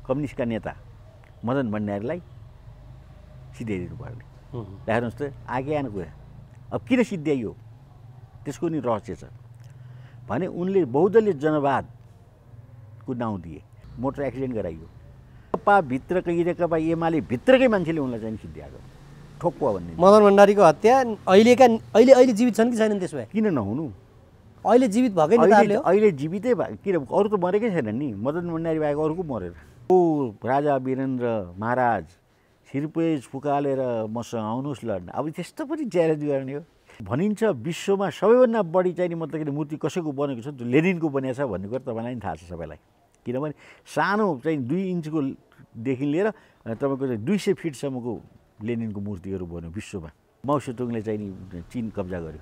कम्युनिस्टका नेता मदन भण्डारीलाई सिध्याइदिनु पर्ने हेर्नुहोस् त आगे आएन कुरा। अब किन सिध्याइयो त्यसको नि रहस्य छ भने उनले बहुदलीय जनवादको नाउँ दिए, मोटर एक्सिडेन्ट गराइयो। भित्रकै नेकपा एमाले भित्रकै मान्छेले उनलाई चाहिँ सिध्याएको ठोक्वा भन्ने। मदन भण्डारीको हत्या अहिले जीवित छन् कि छैनन्? त्यसो भए किन नहुनु? अहिले जीवित भएकै नेताहरूले हो। अहिले जीवितै भयो, किन अरू त मरेकै छैनन् नि। मदन भण्डारी बाहेक अरूको मरेर ओ राजा वीरेन्द्र महाराज सिरपेज फुकालेर मसँग आउनुहोस् लड्न। अब त्यस्तो पनि च्यालेन्ज गर्ने हो। भनिन्छ विश्वमा सबैभन्दा बढी चाहिँ नि मतलब मूर्ति कसैको बनेको छ, लेनिनको बनेको छ भन्ने कुरा तपाईँलाई पनि थाहा छ सबैलाई। किनभने सानो चाहिँ 2 इन्चको देखि लिएर तपाईँको चाहिँ 200 फिटसम्मको लेनिनको मूर्तिहरू बन्यो विश्वमा। माओ सेतुङले चाहिँ नि चीन कब्जा गर्यो।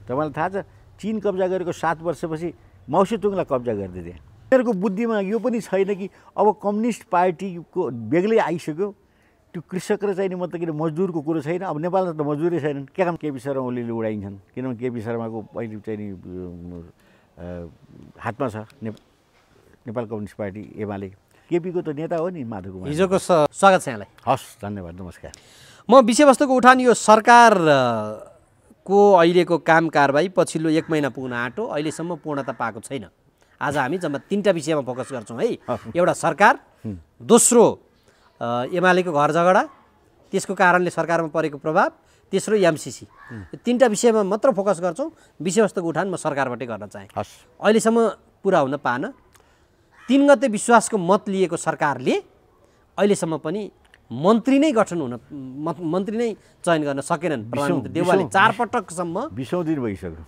तपाईँलाई थाहा छ चीन कब्जा गरेको 7 वर्षपछि माओ सेतुङलाई कब्जा गरिदिए। उनीहरूको बुद्धिमा यो पनि छैन कि अब कम्युनिस्ट पार्टीको बेग्लै आइसक्यो, त्यो कृषक र चाहिँ नि मतलब किन मजदुरको कुरो छैन। अब नेपालमा त मजदुरै छैनन्। के काम केपी शर्मा ओलीले उडाइन्छन् किनभने केपी शर्माको अहिले चाहिँ नि हातमा छ नेपाल कम्युनिस्ट पार्टी एमाले। केपीको त नेता हो नि माधव कुमार। हिजोको स्वागत छ यहाँलाई। हस् धन्यवाद, नमस्कार। म विषयवस्तुको उठान यो सरकारको अहिलेको काम कारबाही पछिल्लो 1 महिना पुग्न आँटो, अहिलेसम्म पूर्णता पाएको छैन। आज हामी जम्मा 3टा विषयमा फोकस गर्छौँ है। एउटा सरकार, दोस्रो एमालेको घर झगडा, त्यसको कारणले सरकारमा परेको प्रभाव, तेस्रो एमसीसी। यो 3टा विषयमा मात्र फोकस गर्छौँ। विषयवस्तुको उठान म सरकारबाटै गर्न चाहेँ। अहिलेसम्म पुरा हुन पाएन। 3 गते विश्वासको मत लिएको सरकारले अहिलेसम्म पनि मन्त्री नै गठन हुन मन्त्री नै चयन गर्न सकेनन्। प्रधानमन्त्री देउवाले 4 पटकसम्म 20औं दिन भइसक्यो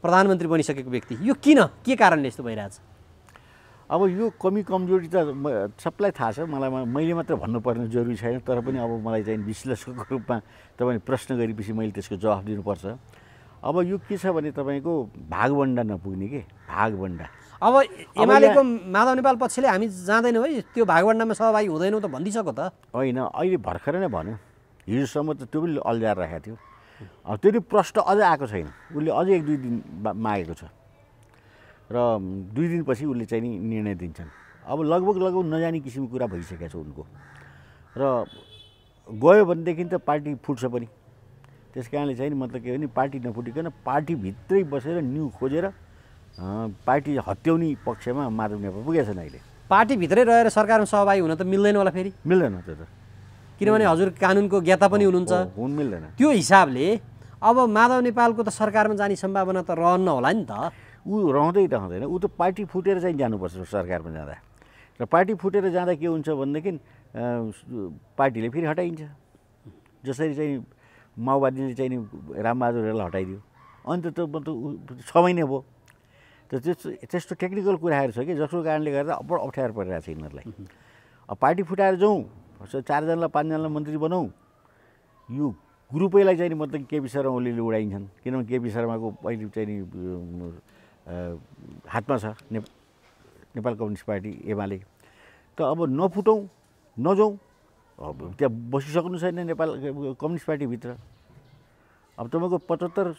प्रधानमन्त्री बनिसकेको व्यक्ति। यो किन, के कारणले यस्तो भइरहेछ? अब यो कमी कमजोरी त सबलाई थाहा छ। मैले मात्र भन्नुपर्ने जरुरी छैन, तर पनि अब मलाई चाहिँ विश्लेषकको रूपमा तपाईँ प्रश्न गरेपछि मैले त्यसको जवाफ दिनुपर्छ। अब यो के छ भने तपाईँको भागबन्डा नपुग्ने के भागबन्डा। अब एमालेको माधव नेपाल पक्षले हामी जाँदैनौँ है, त्यो भागबन्डामा सहभागी हुँदैनौँ त भनिदिसक्यो त। होइन, अहिले भर्खरै नै भन्यो। हिजोसम्म त त्यो पनि अल्झाएर राखेको थियो। अब त्यो प्रश्न अझै आएको छैन। उसले अझै 1-2 दिन मागेको छ र 2 दिनपछि उसले चाहिँ नि निर्णय दिन्छन्। अब लगभग नजाने किसिमको कुरा भइसकेको छ उनको। र गयो भनेदेखि त पार्टी फुट्छ पनि। त्यस कारणले चाहिँ मतलब के भने पार्टी नफुटिकन पार्टीभित्रै बसेर न्यु खोजेर पार्टी हत्याउने पक्षमा माधव नेपाल पुगेको छन्। अहिले पार्टीभित्रै रहेर सरकारमा सहभागी हुन त मिल्दैन होला फेरि। मिल्दैन त्यो त, किनभने हजुर कानुनको ज्ञाता पनि हुनुहुन्छ। मिल्दैन। त्यो हिसाबले अब माधव नेपालको त सरकारमा जाने सम्भावना त रहन्न होला नि त। ऊ रहँदैन। ऊ त पार्टी फुटेर चाहिँ जानुपर्छ सरकारमा जाँदा। र पार्टी फुटेर जाँदा के हुन्छ भनेदेखि पार्टीले फेरि हटाइन्छ। जसरी चाहिँ माओवादीले चाहिँ नि रामबहादुरलाई हटाइदियो, अन्त त 6 महिना भयो। त्यस्तो टेक्निकल कुराहरू छ कि जसको कारणले गर्दा अब अप्ठ्यारो परिरहेको छ यिनीहरूलाई। अब पार्टी फुटाएर जाउँ, 4 जनालाई 5 जनालाई मन्त्री बनाऊ, यो ग्रुपैलाई चाहिँ नि मतलब केपी शर्मा ओलीले उडाइन्छन् किनभने केपी शर्माको अहिले चाहिँ नि हातमा छ नेपाल कम्युनिस्ट पार्टी एमाले। त अब नफुटौँ नजाउँ, अब त्यहाँ बसिसक्नु छैन नेपाल कम्युनिस्ट पार्टीभित्र। अब तपाईँको 75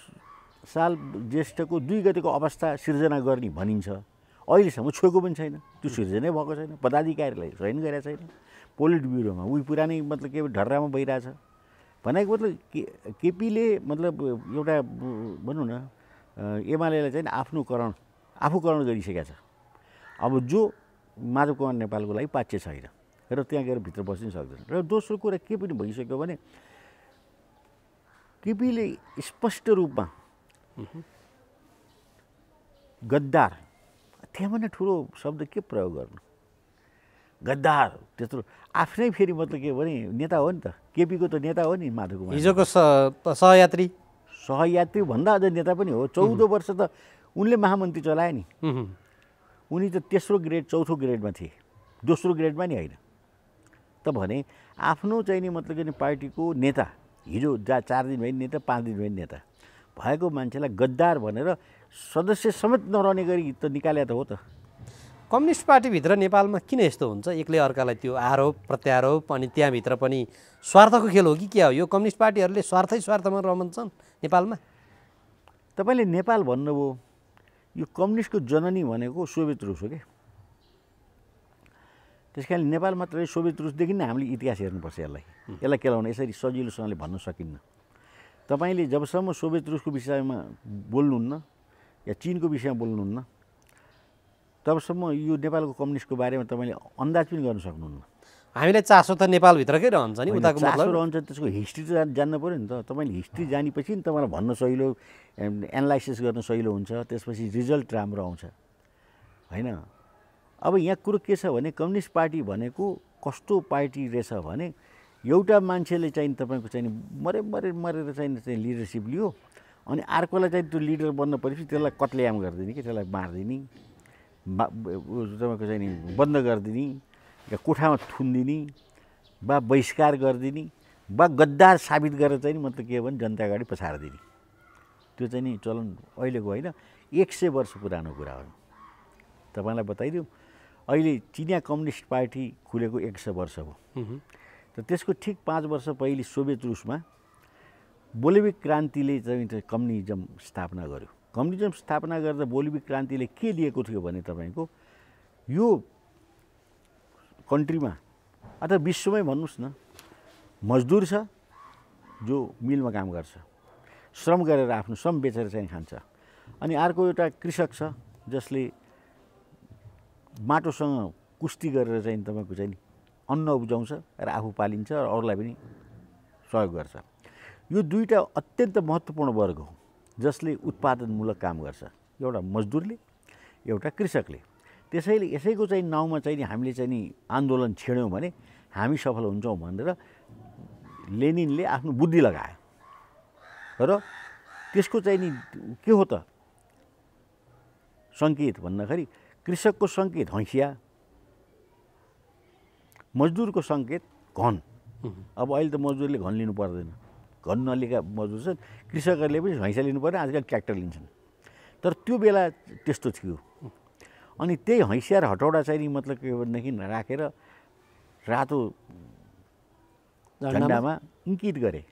साल ज्येष्ठको 2 गतेको अवस्था सिर्जना गर्ने भनिन्छ, अहिलेसम्म छोएको पनि छैन। त्यो सिर्जनै भएको छैन। पदाधिकारीलाई चयन गरेको छैन। पोलिट ब्युरोमा उही पुरानै मतलब के ढर्रामा भइरहेछ। भनेको मतलब केपीले मतलब एउटा भनौँ न एमालेलाई चाहिँ आफू करण गरिसकेको छ। अब जो माधव कुमार नेपालको लागि पाच्य छैन र त्यहाँ गएर भित्र बस्नै सक्दैन। र दोस्रो कुरा के पनि भइसक्यो भने केपीले स्पष्ट रूपमा गद्दार, त्यहाँभन्दा ठुलो शब्द के प्रयोग गर्नु, गद्दार त्यत्रो आफ्नै फेरि मतलब के भने नेता हो नि त। केपीको त नेता हो नि माधव कुमार। हिजोको सहयात्री भन्दा अझ नेता पनि हो। 14 वर्ष त उनले महामन्त्री चलाए नि। उनी त तेस्रो ग्रेड 4थो ग्रेडमा थिए, दोस्रो ग्रेडमा नि होइन। त भने आफ्नो चाहिँ नि मतलब के पार्टीको नेता, हिजो 4 दिन भयो नेता, 5 दिन भयो नेता भएको मान्छेलाई गद्दार भनेर सदस्य समेत नरहने गरी त निकाले त हो त। कम्युनिस्ट पार्टीभित्र नेपालमा किन यस्तो हुन्छ? एक्लै अर्कालाई त्यो आरोप प्रत्यारोप, अनि त्यहाँभित्र पनि स्वार्थको खेल हो कि के हो? यो कम्युनिस्ट पार्टीहरूले स्वार्थमा रहन्छन् नेपालमा। तपाईँले नेपाल भन्नुभयो, यो कम्युनिस्टको जननी भनेको सोभियत रुस हो कि। त्यस कारणले नेपाल मात्रै सोभियत रुसदेखि नै हामीले इतिहास हेर्नुपर्छ यसलाई केलाउन यसरी सजिलोसँगले भन्न सकिन्न। तपाईँले जबसम्म सोभियत रुसको विषयमा बोल्नुहुन्न या चिनको विषयमा बोल्नुहुन्न तबसम्म यो नेपालको कम्युनिस्टको बारेमा तपाईँले अन्दाज पनि गर्न सक्नुहुन्न। हामीलाई चासो त नेपालभित्रकै रहन्छ नि, उताको चासो मतलब रहन्छ, त्यसको हिस्ट्री त जान्नु पऱ्यो नि त। तपाईँले हिस्ट्री जानेपछि नि तपाईँलाई भन्न सजिलो, एनालाइसिस गर्न सजिलो हुन्छ, त्यसपछि रिजल्ट राम्रो आउँछ होइन। अब यहाँ कुरो के छ भने कम्युनिस्ट पार्टी भनेको कस्तो पार्टी रहेछ भने एउटा मान्छेले चाहिँ तपाईँको चाहिँ मरेर चाहिँ लिडरसिप लियो अनि अर्कोलाई चाहिँ त्यो लिडर बन्न परेपछि त्यसलाई कत्लेआम गरिदिने कि त्यसलाई मारिदिने, तपाईँको चाहिँ नि बन्द गरिदिने या कोठामा थुनिदिने वा बहिष्कार गरिदिने वा गद्दार साबित गरेर चाहिँ मतलब के भने जनता अगाडि पछारिदिने, त्यो चाहिँ नि चलन अहिलेको होइन, 100 वर्ष पुरानो कुरा हो। तपाईँलाई बताइदिउँ, अहिले चिनिया कम्युनिस्ट पार्टी खुलेको 100 वर्ष हो। त त्यसको ठिक 5 वर्ष पहिले सोभियत रुसमा बोल्सेविक क्रान्तिले चाहिँ कम्युनिजम स्थापना गर्यो। कम्युनिजम स्थापना गर्दा बोल्सेविक क्रान्तिले के दिएको थियो भने तपाईँको यो कन्ट्रीमा अथवा विश्वमै भन्नुहोस् न, मजदुर छ जो मिलमा काम गर्छ, श्रम गरेर आफ्नो श्रम बेचेर चाहिँ खान्छ, अनि अर्को एउटा कृषक छ जसले माटोसँग कुस्ती गरेर चाहिँ तपाईँको चाहिँ अन्न उब्जाउँछ र आफू पालिन्छ र अरूलाई पनि सहयोग गर्छ। यो दुईटा अत्यन्त महत्त्वपूर्ण वर्ग हो जसले उत्पादनमूलक काम गर्छ, एउटा मजदुरले एउटा कृषकले। त्यसैले यसैको चाहिँ नाउँमा चाहिँ हामीले चाहिँ नि आन्दोलन छेड्यौँ भने हामी सफल हुन्छौँ भनेर लेनिनले आफ्नो बुद्धि लगायो र त्यसको चाहिँ नि के हो त सङ्केत भन्दाखेरि कृषकको सङ्केत हैसिया, मजदुरको सङ्केत घन। अब अहिले त मजदुरले घन लिनु पर्दैन, घन नलिएका मजदुर छन्, कृषकहरूले पनि हैसिया लिनु पर्दैन, आजकल ट्र्याक्टर लिन्छन्। तर त्यो बेला त्यस्तो थियो। अनि त्यही हैसिया र हटौडा चाहिँ नि मतलब के भनेदेखि राखेर रातो झन्डामा इङ्कित गरे।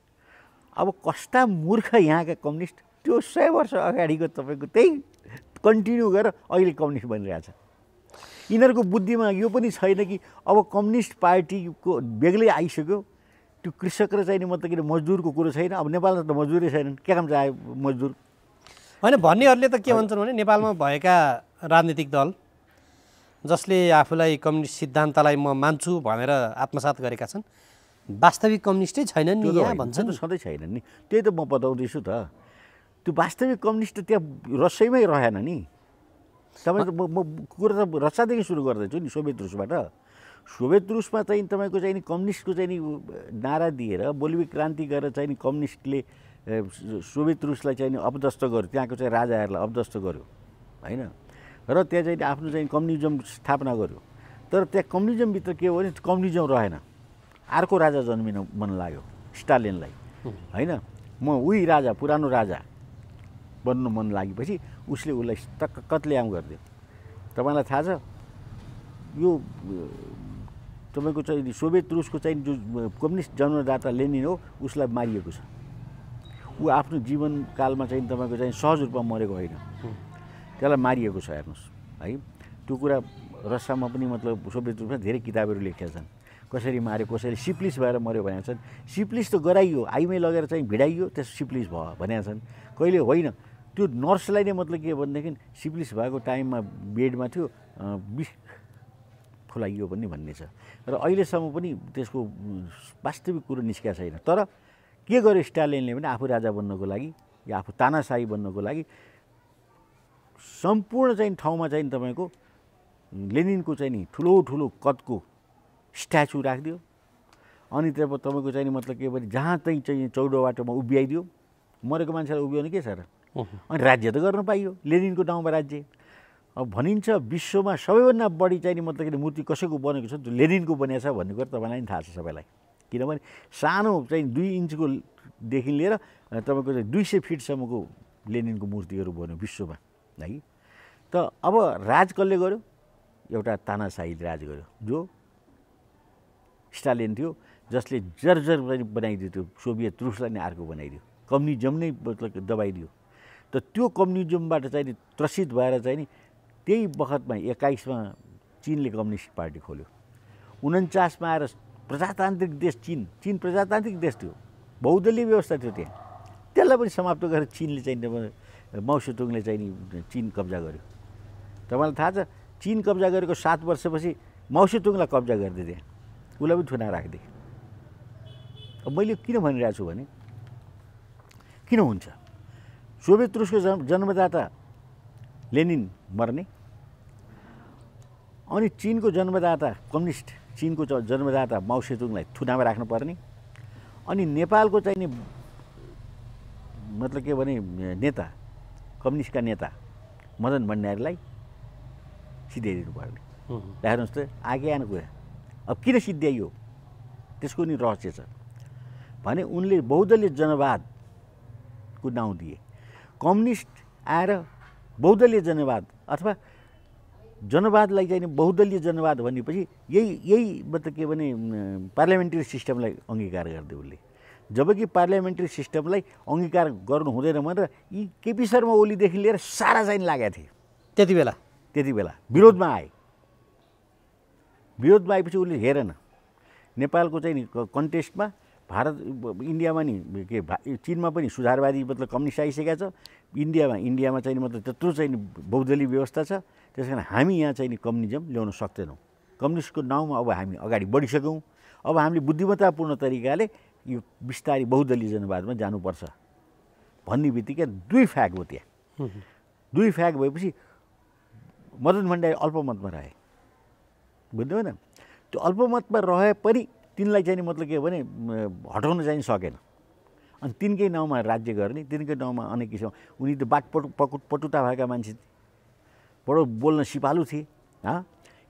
अब कस्ता मूर्ख यहाँका कम्युनिस्ट, त्यो 100 वर्ष अगाडिको तपाईँको त्यही कन्टिन्यू गरेर अहिले कम्युनिस्ट बनिरहेछ। यिनीहरूको बुद्धिमा यो पनि छैन कि अब कम्युनिस्ट पार्टीको बेग्लै आइसक्यो, त्यो कृषक र चाहिँ मतलब कि मजदुरको कुरो छैन। अब नेपालमा त मजदुरै छैनन्, के काम चाहिँ आयो मजदुर होइन। भन्नेहरूले त के भन्छन् भने नेपालमा भएका राजनीतिक दल जसले आफूलाई कम्युनिस्ट सिद्धान्तलाई म मान्छु भनेर आत्मसात गरेका छन्, वास्तविक कम्युनिस्टै छैनन् नि यहाँ भन्छन्। सधैँ छैनन् नि, त्यही त म बताउँदैछु त। त्यो वास्तविक कम्युनिस्ट त त्यहाँ रसैमै रहेन नि। तपाईँ म कुरा त रसादेखि सुरु गर्दैछु नि, सोभियत रुसबाट। सोभियत रुसमा चाहिँ तपाईँको चाहिँ नि कम्युनिस्टको चाहिँ नि नारा दिएर बोल्सेविक क्रान्ति गरेर चाहिँ नि कम्युनिस्टले सोभियत रुसलाई चाहिँ नि अपदस्थ गर्यो, त्यहाँको चाहिँ राजाहरूलाई अपदस्थ गर्यो होइन, र त्यहाँ चाहिँ आफ्नो चाहिँ कम्युनिजम स्थापना गर्यो। तर त्यहाँ कम्युनिजमभित्र के हो भने कम्युनिजम रहेन, अर्को राजा जन्मिन मन लाग्यो स्टालिनलाई होइन। म उही राजा, पुरानो राजा बन्नु मन लागेपछि उसले उसलाई टक्क कत्लेआम गरिदियो। तपाईँलाई थाहा छ यो तपाईँको चाहिँ सोभियत रुसको चाहिँ जो कम्युनिस्ट जन्मदाता लेनिन हो उसलाई मारिएको छ। ऊ आफ्नो जीवनकालमा चाहिँ तपाईँको चाहिँ सहज रूपमा मरेको होइन, त्यसलाई मारिएको छ हेर्नुहोस् है। त्यो कुरा रसियामा पनि मतलब सोभियत रुसमा धेरै किताबहरू लेखेका छन्, कसरी मार्यो, कसरी सिप्लिस भएर मऱ्यो भनेका छन्। सिप्लिस त गराइयो, आइमै लगेर चाहिँ भिडाइयो, त्यस सिप्लिस भयो भनेका छन्। कहिले होइन, त्यो नर्सलाई नै मतलब के भनेदेखि सिप्लिस भएको टाइममा बेडमा थियो, विष खुलाइयो पनि भन्ने छ। र अहिलेसम्म पनि त्यसको वास्तविक कुरो निस्केको छैन। तर के गर्यो स्टालिनले भने आफू राजा बन्नको लागि या आफू तानाशाही बन्नको लागि सम्पूर्ण चाहिँ ठाउँमा चाहिँ तपाईँको लेनिनको चाहिँ नि ठुलो ठुलो कदको स्ट्याचु राखिदियो, अनि त्यहाँ तपाईँको चाहिँ मतलब के भने जहाँ चाहिँ चौडो बाटोमा उभ्याइदियो, मरेको मान्छेलाई उभ्याउने के छ र। अनि राज्य त गर्न पाइयो, लेनिनको नाउँमा राज्य। अब भनिन्छ विश्वमा सबैभन्दा बढी चाहिँ नि मतलब कि मूर्ति कसैको बनेको छ, त्यो लेनिनको बनेको छ भन्ने कुरा तपाईँलाई पनि थाहा छ सबैलाई। किनभने सानो चाहिँ 2 इन्चकोदेखि लिएर तपाईँको चाहिँ 200 फिटसम्मको लेनिनको मूर्तिहरू बन्यो विश्वमा है। त अब राज कसले गर्यो? एउटा तानाशाही राज गर्यो जो स्टालिन थियो, जसले जर्जर बनाइदियो, त्यो सोभियत रुसलाई नै अर्को बनाइदियो, कम्युनिजम नै मतलब दबाइदियो। त त्यो कम्युनिजमबाट चाहिँ नि त्रसित भएर चाहिँ नि त्यही बखतमा 21मा चिनले कम्युनिस्ट पार्टी खोल्यो 49मा आएर प्रजातान्त्रिक देश चीन प्रजातान्त्रिक देश थियो, बहुदलीय व्यवस्था थियो त्यहाँ, त्यसलाई पनि समाप्त गरेर चीनले चाहिँ माओ सेतुङले चाहिँ नि चीन कब्जा गर्यो। तपाईँलाई थाहा छ चीन कब्जा गरेको 7 वर्षपछि माओ सेतुङलाई कब्जा गरिदिए त्यहाँ, उसलाई पनि थुना राखिदिए। अब मैले किन भनिरहेको छु भने किन हुन्छ सोभियत रुसको जन्मदाता लेनिन मर्ने अनि चीनको जन्मदाता कम्युनिस्ट चीनको जन्मदाता माओ सेतुङलाई थुनामा राख्नुपर्ने अनि नेपालको चाहिँ नि मतलब के भने नेता कम्युनिस्टका नेता मदन भण्डारीलाई सिध्याइदिनु पर्ने। हेर्नुहोस् त आगे आएको कुरा। अब किन सिध्याइयो त्यसको नि रहस्य छ भने उनले बहुदलीय जनवादको नाउँ दिए। कम्युनिस्ट आएर बहुदलीय जनवाद अथवा जनवादलाई चाहिँ बहुदलीय जनवाद भनेपछि यही मतलब के भने पार्लियामेन्ट्री सिस्टमलाई अङ्गीकार गरिदियो उसले। जबकि पार्लियामेन्ट्री सिस्टमलाई अङ्गीकार गर्नु हुँदैन भनेर यी केपी शर्मा ओलीदेखि लिएर सारा चाहिँ लागेका थिए त्यति बेला विरोधमा आए। विरोधमा आएपछि उसले हेरेन नेपालको चाहिँ नि कन्टेस्टमा भारत इन्डियामा नि के चीनमा पनि सुधारवादी मतलब कम्युनिस्ट आइसकेका छ, इन्डियामा चाहिँ मतलब त्यत्रो चाहिँ बहुदलीय व्यवस्था छ, त्यस कारण हामी यहाँ चाहिँ नि कम्युनिजम ल्याउन सक्दैनौँ। कम्युनिस्टको नाउँमा अब हामी अगाडि बढिसक्यौँ, अब हामीले बुद्धिमत्तापूर्ण तरिकाले यो बिस्तारै बहुदलीय जनवादमा जानुपर्छ भन्ने बित्तिकै दुई फ्याक हो त्यहाँ। दुई फ्याक भएपछि मदन भण्डारी अल्पमतमा रहे, बुझ्नु भएन? त्यो अल्पमतमा रहे पनि तिनलाई चाहिँ मतलब के भने हटाउन चाहिँ सकेन अनि तिनकै नाउँमा राज्य गर्ने, तिनकै नाउँमा अनेक किसिम उनी त पटुता भएका मान्छे बडो बोल्न सिपालु थिए।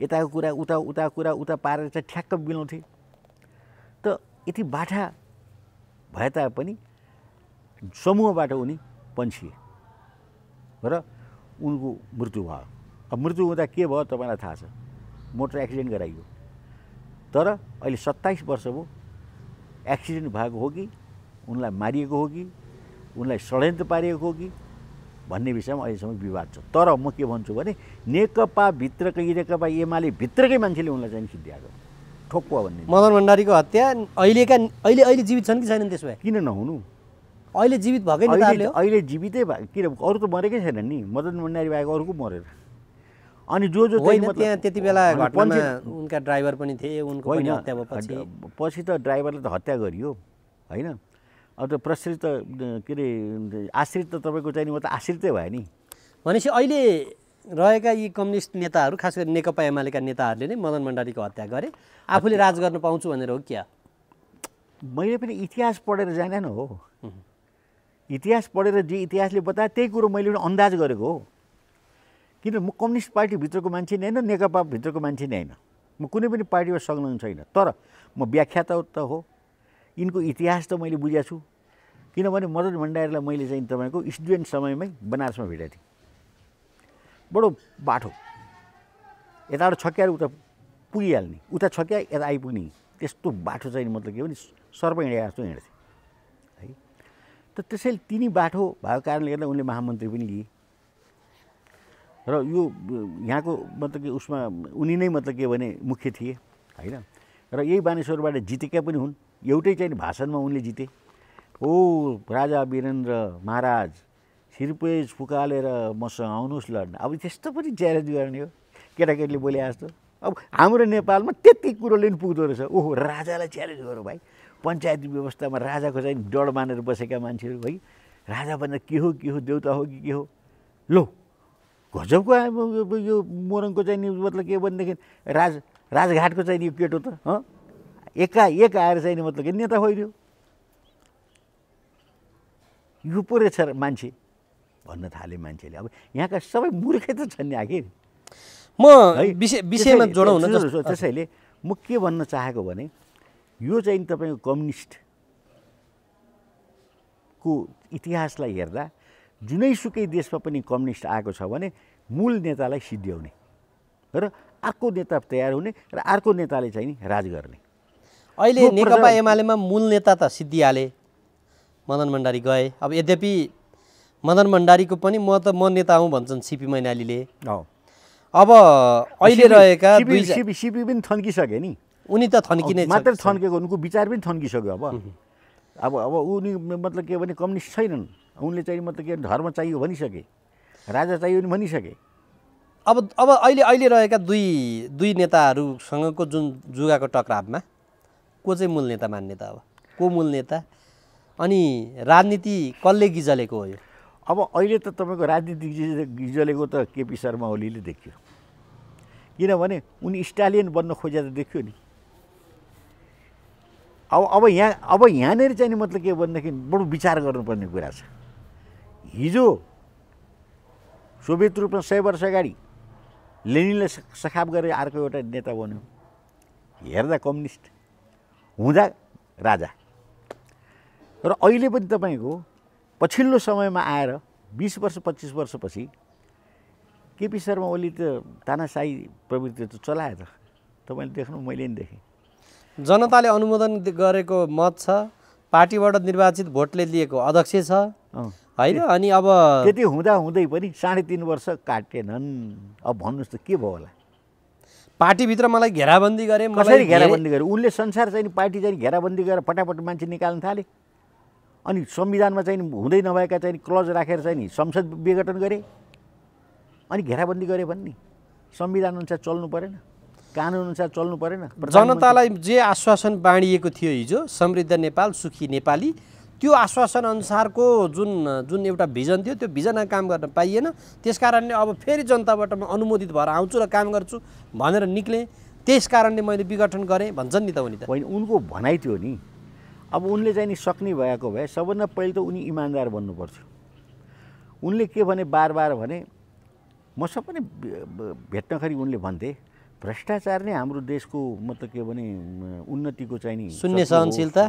यताको कुरा उताको कुरा उता पारेर चाहिँ ठ्याक्क मिलाउँथे। त यति बाठा भए तापनि समूहबाट उनी पन्छिए र उनको मृत्यु भयो। अब मृत्यु हुँदा के भयो तपाईँलाई थाहा छ, मोटर एक्सिडेन्ट गराइयो। तर अहिले 27 वर्ष भयो एक्सिडेन्ट भएको हो कि उनलाई मारिएको हो कि उनलाई षड्यन्त्र पारिएको हो कि भन्ने विषयमा अहिलेसम्म विवाद छ। तर म के भन्छु भने नेकपा एमाले भित्रकै मान्छेले उनलाई चाहिँ सिद्ध्याएको ठोक्पा भन्ने। मदन भण्डारीको हत्या अहिले जीवित छन् कि छैनन्? त्यसो भए किन नहुनु? अहिले जीवित भएकै नेताहरूले हो। अहिले जीवितै किन अरू त मरेकै छैनन् नि, मदन भण्डारी बाहेक अरूको मरेर। अनि जो त्यहाँ त्यति बेला घटनामा उनका ड्राइभर पनि थिए, उनको पनि हत्या भएपछि पछि त ड्राइभरले त हत्या गरियो होइन। अब त प्रश्रित के अरे आश्रित त तपाईँको चाहिँ म त आश्रितै भयो नि। भनेपछि अहिले रहेका यी कम्युनिस्ट नेताहरू खास गरी नेकपा एमालेका नेताहरूले नै मदन भण्डारीको हत्या गरे, आफूले राज गर्न पाउँछु भनेर हो क्या? मैले पनि इतिहास पढेर जानेन हो, इतिहास पढेर जे इतिहासले बताए त्यही कुरो मैले पनि अन्दाज गरेको हो। किन म कम्युनिस्ट पार्टीभित्रको मान्छे नै होइन, नेकपा भित्रको मान्छे नै होइन, म कुनै पनि पार्टीमा संलग्न छैन। तर म व्याख्याता त हो, यिनको इतिहास त मैले बुझेको छु। किनभने मदन भण्डारीलाई मैले चाहिँ तपाईँको स्टुडेन्ट समयमै बनारसमा भेटेको थिएँ। बडो बाठो, यताबाट छक्क्याएर उता पुगिहाल्ने, उता छक्क्या यता आइपुग्ने, त्यस्तो बाठो चाहिँ मतलब के भने सर्प हिँडेको जस्तो हिँड्थे है। त त्यसैले तिनी बाठो भएको कारणले गर्दा उनले महामन्त्री पनि लिए र यो यहाँको मतलब कि उसमा उनी नै मतलब के भने मुख्य थिए होइन। र यही बानेश्वरबाट जितेका पनि हुन्। एउटै चाहिँ भाषणमा उनले जिते, ओ राजा वीरेन्द्र महाराज सिरपेज फुकालेर मसँग आउनुहोस् लड्न। अब त्यस्तो पनि च्यालेन्ज गर्ने हो केटाकेटीले बोले जस्तो। अब हाम्रो नेपालमा त्यति कुरोले पनि पुग्दो रहेछ। ओहो राजालाई च्यालेन्ज गरौँ भाइ, पञ्चायती व्यवस्थामा राजाको चाहिँ डर मानेर बसेका मान्छेहरू है, राजा भनेर के हो देउता हो कि के हो? लो गजबको यो मोरङको चाहिँ मतलब के भनेदेखि राजघाटको चाहिँ यो केटो त एकाएक आएर चाहिँ मतलब के नेता भइदियो, यो पो रहेछ मान्छे भन्न थाले मान्छेले। अब यहाँका सबै मूर्खै त छन् नि आखिर। म विषयमा जोडौँ न। त्यसैले म के भन्न चाहेको भने यो चाहिँ तपाईँको कम्युनिस्टको इतिहासलाई हेर्दा जुनैसुकै देशमा पनि कम्युनिस्ट आएको छ भने मूल नेतालाई सिद्ध्याउने र अर्को नेता तयार हुने र अर्को नेताले चाहिँ नि राज गर्ने। अहिले नेकपा एमालेमा मूल नेता त सिद्धिहाले, मदन भण्डारी गए। अब यद्यपि मदन भण्डारीको पनि म नेता हुँ भन्छन् सिपी मैनालीले। अब अहिले रहेका सिपी पनि थन्किसके नि, उनी त थन्किने मात्र थन्केको, उनको विचार पनि थन्किसक्यो। अब उनी मतलब के भने कम्युनिस्ट छैनन्, उनले चाहिँ मतलब के धर्म चाहियो भनिसके, राजा चाहियो नि भनिसके। अब अहिले रहेका दुई नेताहरूसँगको जुन जुगाको टकरावमा को चाहिँ मूल नेता मान्ने त? अब को मूल नेता अनि राजनीति कसले गिजलेको हो यो? अब अहिले त तपाईँको राजनीति गिजलेको त केपी शर्मा ओलीले देखियो, किनभने उनी स्टालियन बन्न खोजेर देखियो नि। अब यहाँनिर चाहिँ मतलब के भनेदेखि बडो विचार गर्नुपर्ने कुरा छ। हिजो सोभियत रूपमा 100 वर्ष अगाडि लेनिनले सखाप गरेर अर्को एउटा नेता बन्यो, हेर्दा कम्युनिस्ट, हुँदा राजा। र अहिले पनि तपाईँको पछिल्लो समयमा आएर 20 वर्ष 25 वर्षपछि केपी शर्मा ओली त तानाशाही प्रवृत्ति त चलायो त। तपाईँले देख्नु, मैले नि देखेँ। जनताले अनुमोदन गरेको मत छ, पार्टीबाट निर्वाचित भोटले लिएको अध्यक्ष छ होइन। अनि अब त्यति हुँदा हुँदै पनि 3.5 वर्ष काटेनन्। अब भन्नुहोस् त के भयो होला? पार्टीभित्र मलाई घेराबन्दी गरे। कसरी घेराबन्दी गरे? उनले संसार चाहिँ पार्टी चाहिँ घेराबन्दी गरेर फटाफट मान्छे निकाल्न थाले। अनि संविधानमा चाहिँ हुँदै नभएका चाहिँ क्लज राखेर चाहिँ नि संसद विघटन गरे, अनि घेराबन्दी गरे भन्ने। संविधान अनुसार चल्नु परेन, कानुन अनुसार चल्नु परेन। जनतालाई जे आश्वासन बाँडिएको थियो हिजो, समृद्ध नेपाल सुखी नेपाली, त्यो आश्वासन अनुसारको जुन एउटा भिजन थियो, त्यो भिजनमा काम गर्न पाइएन। त्यस कारणले अब फेरि जनताबाट म अनुमोदित भएर आउँछु र काम गर्छु भनेर निक्लेँ, त्यस कारणले मैले विघटन गरेँ भन्छन् नि त उनी त। होइन, उनको भनाइ थियो नि। अब उनले चाहिँ नि सक्ने भएको भए सबभन्दा पहिले त उनी इमान्दार बन्नु पर्थ्यो। उनले के भने बार भने म सबै भेट्नखेरि उनले भन्थे भ्रष्टाचार नै हाम्रो देशको मतलब के भने उन्नतिको चाहिँ नि शून्य सहनशीलता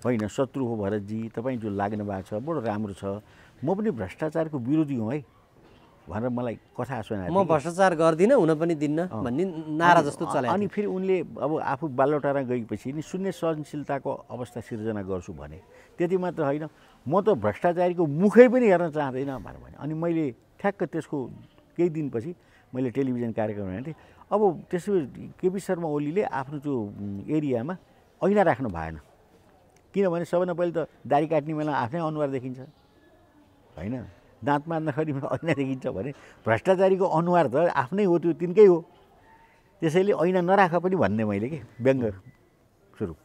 होइन, शत्रु हो भरतजी, तपाईँ जो लाग्नु भएको छ बडो राम्रो छ। म पनि भ्रष्टाचारको विरोधी हुँ है भनेर मलाई कथा सुनाए। म भ्रष्टाचार गर्दिनँ, हुन पनि दिन्न भन्ने नारा जस्तो चलायो। अनि फेरि उनले अब आफू बालोटारा गएपछि नि शून्य सहनशीलताको अवस्था सिर्जना गर्छु भने। त्यति मात्र होइन, म त भ्रष्टाचारीको मुखै पनि हेर्न चाहँदैन भनेर भने। अनि मैले ठ्याक्क त्यसको केही दिनपछि मैले टेलिभिजन कार्यक्रम हेर्थेँ। अब त्यसो केपी शर्मा ओलीले आफ्नो त्यो एरियामा ऐना राख्नु भएन, किनभने सबभन्दा पहिले त दाढी काट्ने बेला आफ्नै अनुहार देखिन्छ होइन, दाँत मार्दाखेरि ऐना देखिन्छ भने भ्रष्टाचारीको अनुहार त आफ्नै हो, त्यो तिनकै हो। त्यसैले ऐना नराख पनि भन्ने मैले के व्यङ्ग स्वरूप।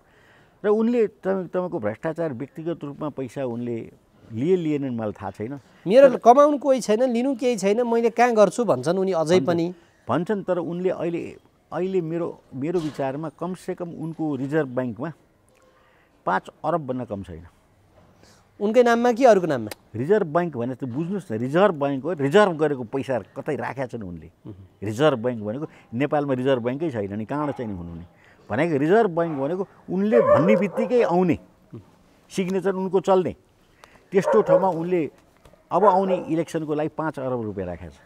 र उनले तपाईँको भ्रष्टाचार व्यक्तिगत रूपमा पैसा उनले लिएनन् मलाई थाहा छैन। मेरो कमाउनु कोही छैन, लिनु केही छैन, मैले कहाँ गर्छु भन्छन् उनी अझै पनि भन्छन्। तर उनले अहिले मेरो विचारमा कमसेकम उनको रिजर्भ ब्याङ्कमा 5 अरबभन्दा कम छैन। उनकै नाममा कि अरूको नाममा? रिजर्भ ब्याङ्क भने त बुझ्नुहोस् न, रिजर्भ ब्याङ्क हो। रिजर्भ गरेको पैसा कतै राखेका छन् उनले। रिजर्भ ब्याङ्क भनेको नेपालमा रिजर्भ ब्याङ्कै छैन नि, कहाँबाट चाहिँ हुनु नि भनेको। रिजर्भ ब्याङ्क भनेको उनले भन्ने बित्तिकै आउने, सिग्नेचर उनको चल्ने, त्यस्तो ठाउँमा उनले अब आउने इलेक्सनको लागि 5 अरब रुपियाँ राखेको छ।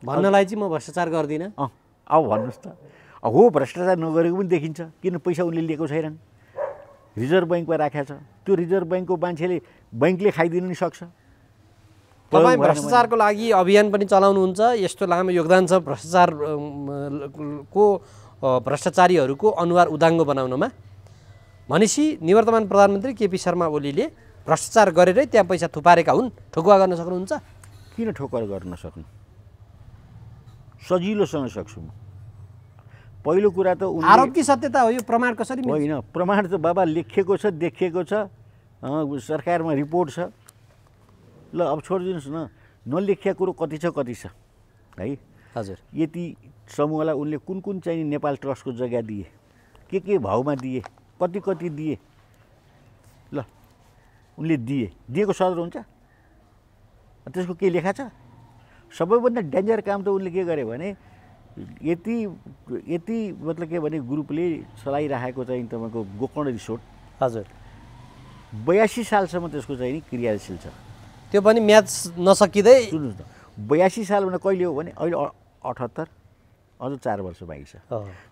भन्नलाई चाहिँ म भ्रष्टाचार गर्दिनँ। अब भन्नुहोस् त, हो भ्रष्टाचार नगरेको पनि देखिन्छ, किन पैसा उनले लिएको छैनन्, रिजर्भ ब्याङ्कमा राखेको छ। त्यो रिजर्भ ब्याङ्कको मान्छेले बैंकले खाइदिनु नि सक्छ। तपाईँ भ्रष्टाचारको लागि अभियान पनि चलाउनुहुन्छ, यस्तो लामो योगदान छ भ्रष्टाचारीहरूको अनुहार उदाङ्गो बनाउनमा। भनेपछि निवर्तमान प्रधानमन्त्री केपी शर्मा ओलीले भ्रष्टाचार गरेरै त्यहाँ पैसा थुपारेका हुन्, ठोकुवा गर्न सक्नुहुन्छ? किन ठोकुवा गर्न सक्नु? सजिलोसँग सक्छु म। पहिलो कुरा त आरोप कि सत्यता हो, यो प्रमाण कसरी मिल्छ? होइन, प्रमाण त बाबा लेखिएको छ, देखिएको छ, सरकारमा रिपोर्ट छ। ल अब छोडिदिनुहोस् न, नलेखिया कुरो कति छ है। हजुर, यति समूहलाई उनले कुन चाहिँ नेपाल ट्रस्टको जग्गा दिए, के भाउमा दिए, कति दिए, ल उनले दिएको सदर हुन्छ? त्यसको के लेखा छ? सबैभन्दा डेन्जर काम त उनले के गरे भने यति मतलब के भने ग्रुपले चलाइरहेको चाहिँ तपाईँको गोकर्ण रिसोर्ट, हजुर 82 सालसम्म त्यसको चाहिँ नि क्रियाशील छ। त्यो पनि म्याच नसकिँदै सुन्नुहोस् न, 82 साल भने कहिले हो भने अहिले 78, अझ 4 वर्ष बाँकी छ।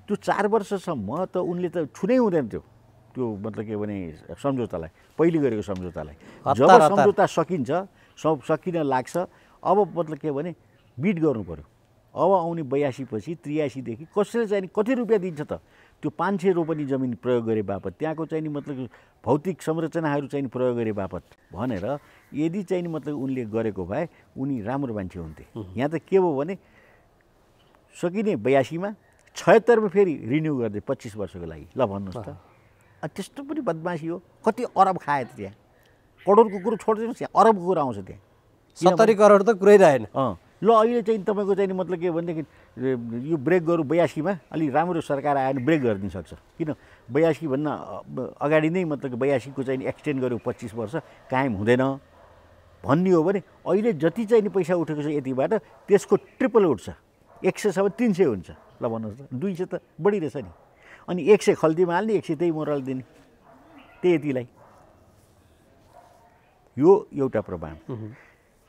त्यो 4 वर्षसम्म त उनले त छुनै हुँदैन त्यो मतलब के भने सम्झौतालाई, पहिले गरेको सम्झौतालाई। जब सम्झौता सकिन्छ, सकिन लाग्छ, अब मतलब के भने बिट गर्नु पर्यो। अब आउने 82 पछि 83 देखि कसैले चाहिँ कति रुपियाँ दिन्छ त त्यो 500 रोपनी जमिन प्रयोग गरे बापत त्यहाँको चाहिँ मतलब भौतिक संरचनाहरू चाहिँ प्रयोग गरे बापत भनेर यदि चाहिँ मतलब उनले गरेको भए उनी राम्रो मान्छे हुन्थे। यहाँ त के भयो भने सकिने 82 मा 76 मा फेरि रिन्यू गर्दै 25 वर्षको लागि ल भन्नुहोस् त त्यस्तो पनि बदमासी हो। कति अरब खाए त त्यहाँ करोडको कुरो छोड्दिनुहोस् यहाँ अरबको कुरो आउँछ त्यहाँ 70 करोड त कुरै रहेन। ल अहिले चाहिँ तपाईँको चाहिँ मतलब के भनेदेखि यो ब्रेक गरौँ 82 मा अलि राम्रो सरकार आयो भने ब्रेक गरिदिन सक्छ किन 82 भन्न अगाडि नै मतलब 82 को चाहिँ एक्सटेन्ड गऱ्यो 25 वर्ष कायम हुँदैन भन्ने हो भने अहिले जति चाहिँ पैसा उठेको छ यतिबाट त्यसको ट्रिपल उठ्छ 100 सबै 300 हुन्छ ल भन्नुहोस् त 200 त बढी रहेछ नि अनि 100 खल्तीमा हाल्ने 100 त्यही मोरल दिने त्यही यतिलाई यो एउटा प्रमाण।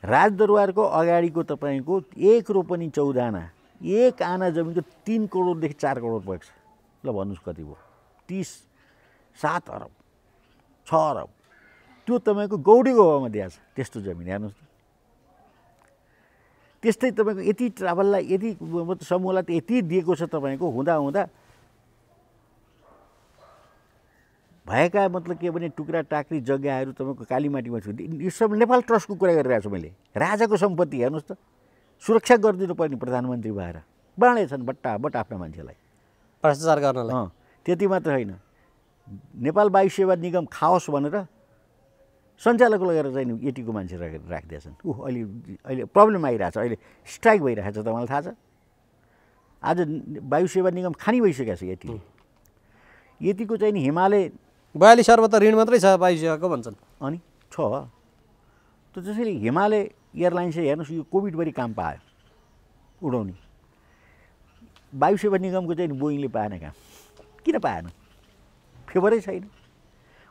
राजदरबारको अगाडिको तपाईँको 1 रोपनी 14 आना 1 आना जमिनको 3 करोडदेखि 4 करोड पुग्छ ल भन्नुहोस् कति भयो 7 अरब 6 अरब त्यो तपाईँको गौडीको भावमा दिएको छ त्यस्तो जमिन हेर्नुहोस् त। त्यस्तै तपाईँको यति ट्राभललाई यति समूहलाई त यति दिएको छ तपाईँको हुँदा हुँदा भएका मतलब के भने टुक्रा टाक्री जग्गाहरू तपाईँको कालीमाटीमा छु यो सब नेपाल ट्रस्टको कुरा गरिरहेको छु मैले। राजाको सम्पत्ति हेर्नुहोस् त सुरक्षा गरिदिनु पर्ने प्रधानमन्त्री भएर बाँडेछन् बट्टाबट आफ्ना मान्छेलाई भ्रष्टाचार गर्नलाई। त्यति मात्र होइन नेपाल वायु सेवा निगम खाओस् भनेर सञ्चालक लगेर चाहिँ एटीको मान्छे राखिदिएछन्। अहिले अहिले प्रब्लम आइरहेछ अहिले स्ट्राइक भइरहेछ तपाईँलाई थाहा छ। आज वायु सेवा निगम खानी भइसकेको छ यतिको चाहिँ नि हिमालय 42 अर्ब त ऋण मात्रै छ वायु सेवाको भन्छन् अनि छ त त्यसैले हिमालय एयरलाइन्स हेर्नुहोस् यो कोभिडभरि काम पायो उडाउने वायु सेवा निगमको चाहिँ बोइङले पाएन काम किन पाएन फेभरै छैन।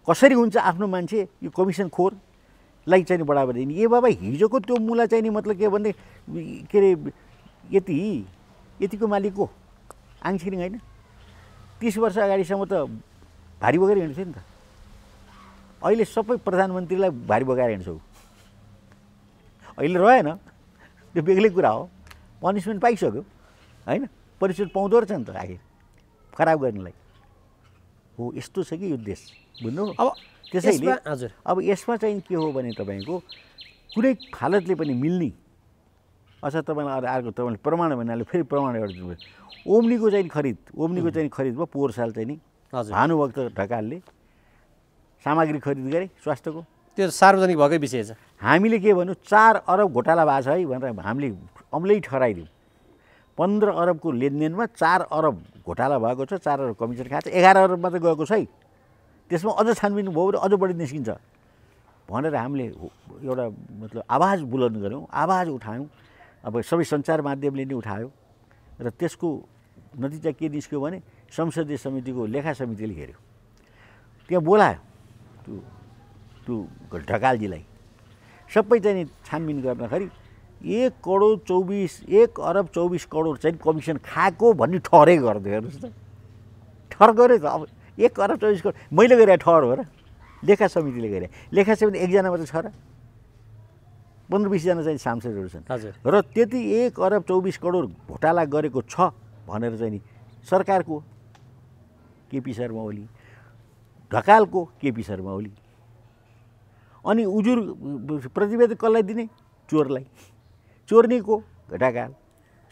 कसरी हुन्छ आफ्नो मान्छे यो कमिसन खोरलाई चाहिँ बढावा दिने ए बाबा हिजोको त्यो मुला चाहिँ नि मतलब के भन्ने के अरे यतिको मालिक को आङछिरिङ होइन 30 वर्ष अगाडिसम्म त भारी बोकेर हिँड्थ्यो नि त अहिले सबै प्रधानमन्त्रीलाई भारी बोकाएर हिँड्छौ अहिले रहेन त्यो बेग्लै कुरा हो पनिसमेन्ट पाइसक्यो होइन परिचय पाउँदो रहेछ नि त आखिर खराब गर्नलाई हो यस्तो छ कि यो देश बुझ्नु। अब त्यसैले हजुर अब यसमा चाहिँ के हो भने तपाईँको कुनै हालतले पनि मिल्ने अच्छा तपाईँलाई अर्को तपाईँले प्रमाण भन्नाले फेरि प्रमाण गरिदिनु ओम्नीको चाहिँ खरिद भयो पोहोर साल चाहिँ नि भानुभक्त ढकालले सामग्री खरिद गरे स्वास्थ्यको त्यो सार्वजनिक भएकै विषय छ। हामीले के भन्नु 4 अरब घोटाला भएको छ है भनेर हामीले अम्लै ठहराइदिउँ 15 अरबको लेनदेनमा 4 अरब घोटाला भएको छ 4 अरब कमिसन खाएको छ 11 अरब मात्रै गएको छ है त्यसमा अझ छानबिन भयो भने अझ बढी निस्किन्छ भनेर हामीले एउटा मतलब आवाज बुलन्द गऱ्यौँ आवाज उठायौँ अब सबै सञ्चार माध्यमले नै उठायो र त्यसको नतिजा के निस्क्यो भने संसदीय समितिको लेखा समितिले हेऱ्यो त्यहाँ बोलायो त्यो ढकालजीलाई सबै चाहिँ छानबिन गर्दाखेरि 1 अरब 24 करोड चाहिँ कमिसन खाएको भन्ने ठहरै गरिदियो हेर्नुहोस् त ठहर गऱ्यो त अब 1 अरब 24 करोड मैले गरे ठहर हो र लेखा समितिले गरे लेखा समिति एकजना मात्रै छ र 15-20 जना चाहिँ सांसदहरू छन् र त्यति 1 अरब 24 करोड घोटाला गरेको छ भनेर चाहिँ नि सरकारको केपी शर्मा ओली ढकालको केपी शर्मा ओली अनि उजुर प्रतिवेदन कसलाई दिने चोरलाई चोर्नेको ढकाल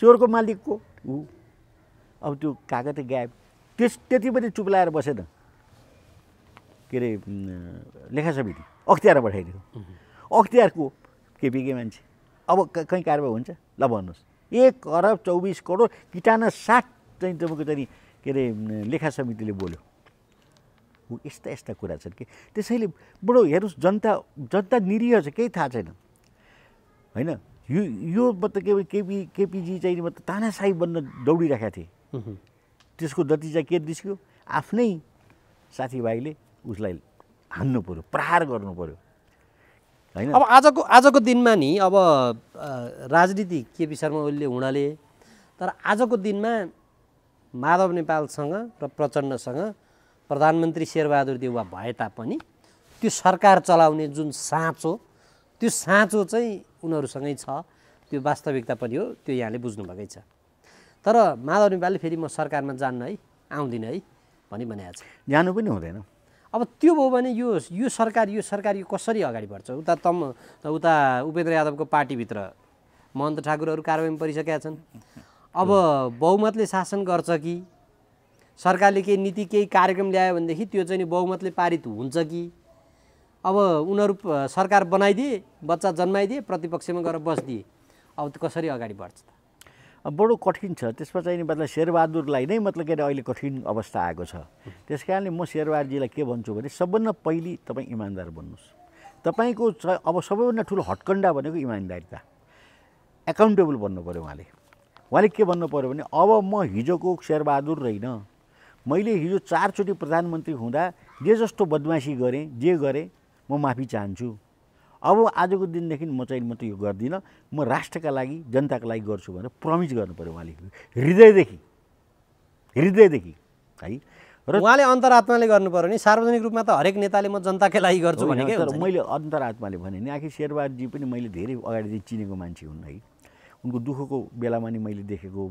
चोरको मालिकको ऊ अब त्यो कागज गायब त्यति पनि चुप लाएर बसेन के अरे लेखा समिति अख्तियार पठाइदियो अख्तियारको केपीकै मान्छे अब कहीँ कारबाही हुन्छ ल भन्नुहोस् 1 अरब 24 करोड किटाना 60 चाहिँ तपाईँको चाहिँ के अरे लेखा समितिले बोल्यो यस्ता कुरा छन् कि त्यसैले बडो हेर्नुहोस् जनता निरीह छ केही थाहा छैन होइन यो मतलब केपीजी चाहिँ मतलब तानाशाही बन्न दौडिरहेका थिए त्यसको नतिजा के निस्क्यो आफ्नै साथीभाइले उसलाई हान्नु पर्यो प्रहार गर्नु पर्यो हैन। अब आजको दिनमा नि अब राजनीति केपी शर्मा ओलीले हुनाले तर आजको दिनमा माधव नेपालसँग र प्रचण्डसँग प्रधानमन्त्री शेरबहादुर देउवा भए तापनि त्यो सरकार चलाउने जुन साँचो त्यो साँचो चाहिँ उनीहरूसँगै छ त्यो वास्तविकता पनि हो त्यो यहाँले बुझ्नुभएकै छ। तर माधव नेपालले फेरि म सरकारमा जान्न है, आउँदिनँ है भनी भनेको छ। जानु पनि हुँदैन। अब त्यो भयो भने यो सरकार यो कसरी अगाडि बढ्छ? उता उपेन्द्र यादवको पार्टीभित्र महन्त ठाकुरहरू कारबाहीमा परिसकेका छन्। अब बहुमतले शासन गर्छ कि सरकारले केही नीति केही कार्यक्रम ल्यायो भनेदेखि त्यो चाहिँ नि बहुमतले पारित हुन्छ कि अब उनीहरू सरकार बनाइदिए, बच्चा जन्माइदिए, प्रतिपक्षमा गएर बस्दिए, अब त्यो कसरी अगाडि बढ्छ त? अब बडो कठिन छ। त्यसमा चाहिँ नि मतलब शेरबहादुरलाई नै मतलब के अरे अहिले कठिन अवस्था आएको छ। त्यस कारणले म शेरबहादुरजीलाई के भन्छु भने सबभन्दा पहिले तपाईँ इमान्दार बन्नुहोस्। तपाईँको अब सबैभन्दा ठुलो हटकन्डा भनेको इमान्दारिता। एकाउन्टेबल बन्नु पऱ्यो उहाँले के भन्नु पऱ्यो भने अब म हिजोको शेरबहादुर रहेन, मैले हिजो 4 चोटि प्रधानमन्त्री हुँदा जे जस्तो बदमासी गरेँ, जे गरेँ, म माफी चाहन्छु। अब आजको दिनदेखि म चाहिँ म त यो गर्दिनँ, म राष्ट्रका लागि जनताका लागि गर्छु भनेर प्रमिस गर्नु पऱ्यो उहाँले हृदयदेखि है। र उहाँले अन्तरात्माले गर्नु पर्यो नि, सार्वजनिक रूपमा त हरेक नेताले म जनताकै लागि गर्छु भनेकै हुन्छ। तर मैले अन्तरात्माले भने नि, आखिर शेरबहादुरजी पनि मैले धेरै अगाडिदेखि चिनेको मान्छे हुन् है। उनको दुःखको बेलामा नि मैले देखेको,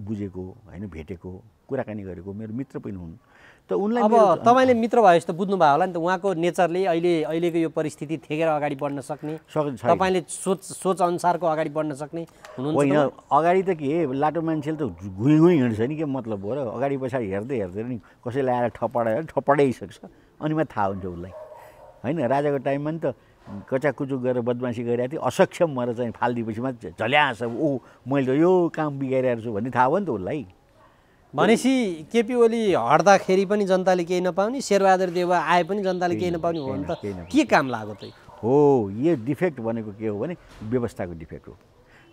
बुझेको होइन, भेटेको, कुराकानी गरेको, मेरो मित्र पनि हुन्। त उनलाई अब तपाईँले मित्र भएपछि त बुझ्नुभयो होला नि त उहाँको नेचरले अहिलेको यो परिस्थिति थेगेर अगाडि बढ्न सक्ने, तपाईँले सोच अनुसारको अगाडि बढ्न सक्ने हुनुहुन्छ? होइन, अगाडि त के लाटो मान्छेले त घुइँ हिँड्छ नि, के मतलब हो र? अगाडि पछाडि हेर्दै नि कसैले आएर ठपडाइसक्छ, अनि मात्रै थाहा हुन्छ उसलाई होइन। राजाको टाइममा नि त कचाकुचुक गरेर बदमासी गरिरहेको थियो, असक्षम भएर चाहिँ फालिदिएपछि मात्रै झल्यास मैले त यो काम बिगाइरहेको छु भन्ने थाहा भयो नि त उसलाई। भनेपछि केपी ओली हट्दाखेरि पनि जनताले केही नपाउने, शेरबहादुर देउवा आए पनि जनताले केही नपाउने हो नि त? के काम लाग्यो त? हो, यो डिफेक्ट भनेको के हो भने व्यवस्थाको डिफेक्ट हो।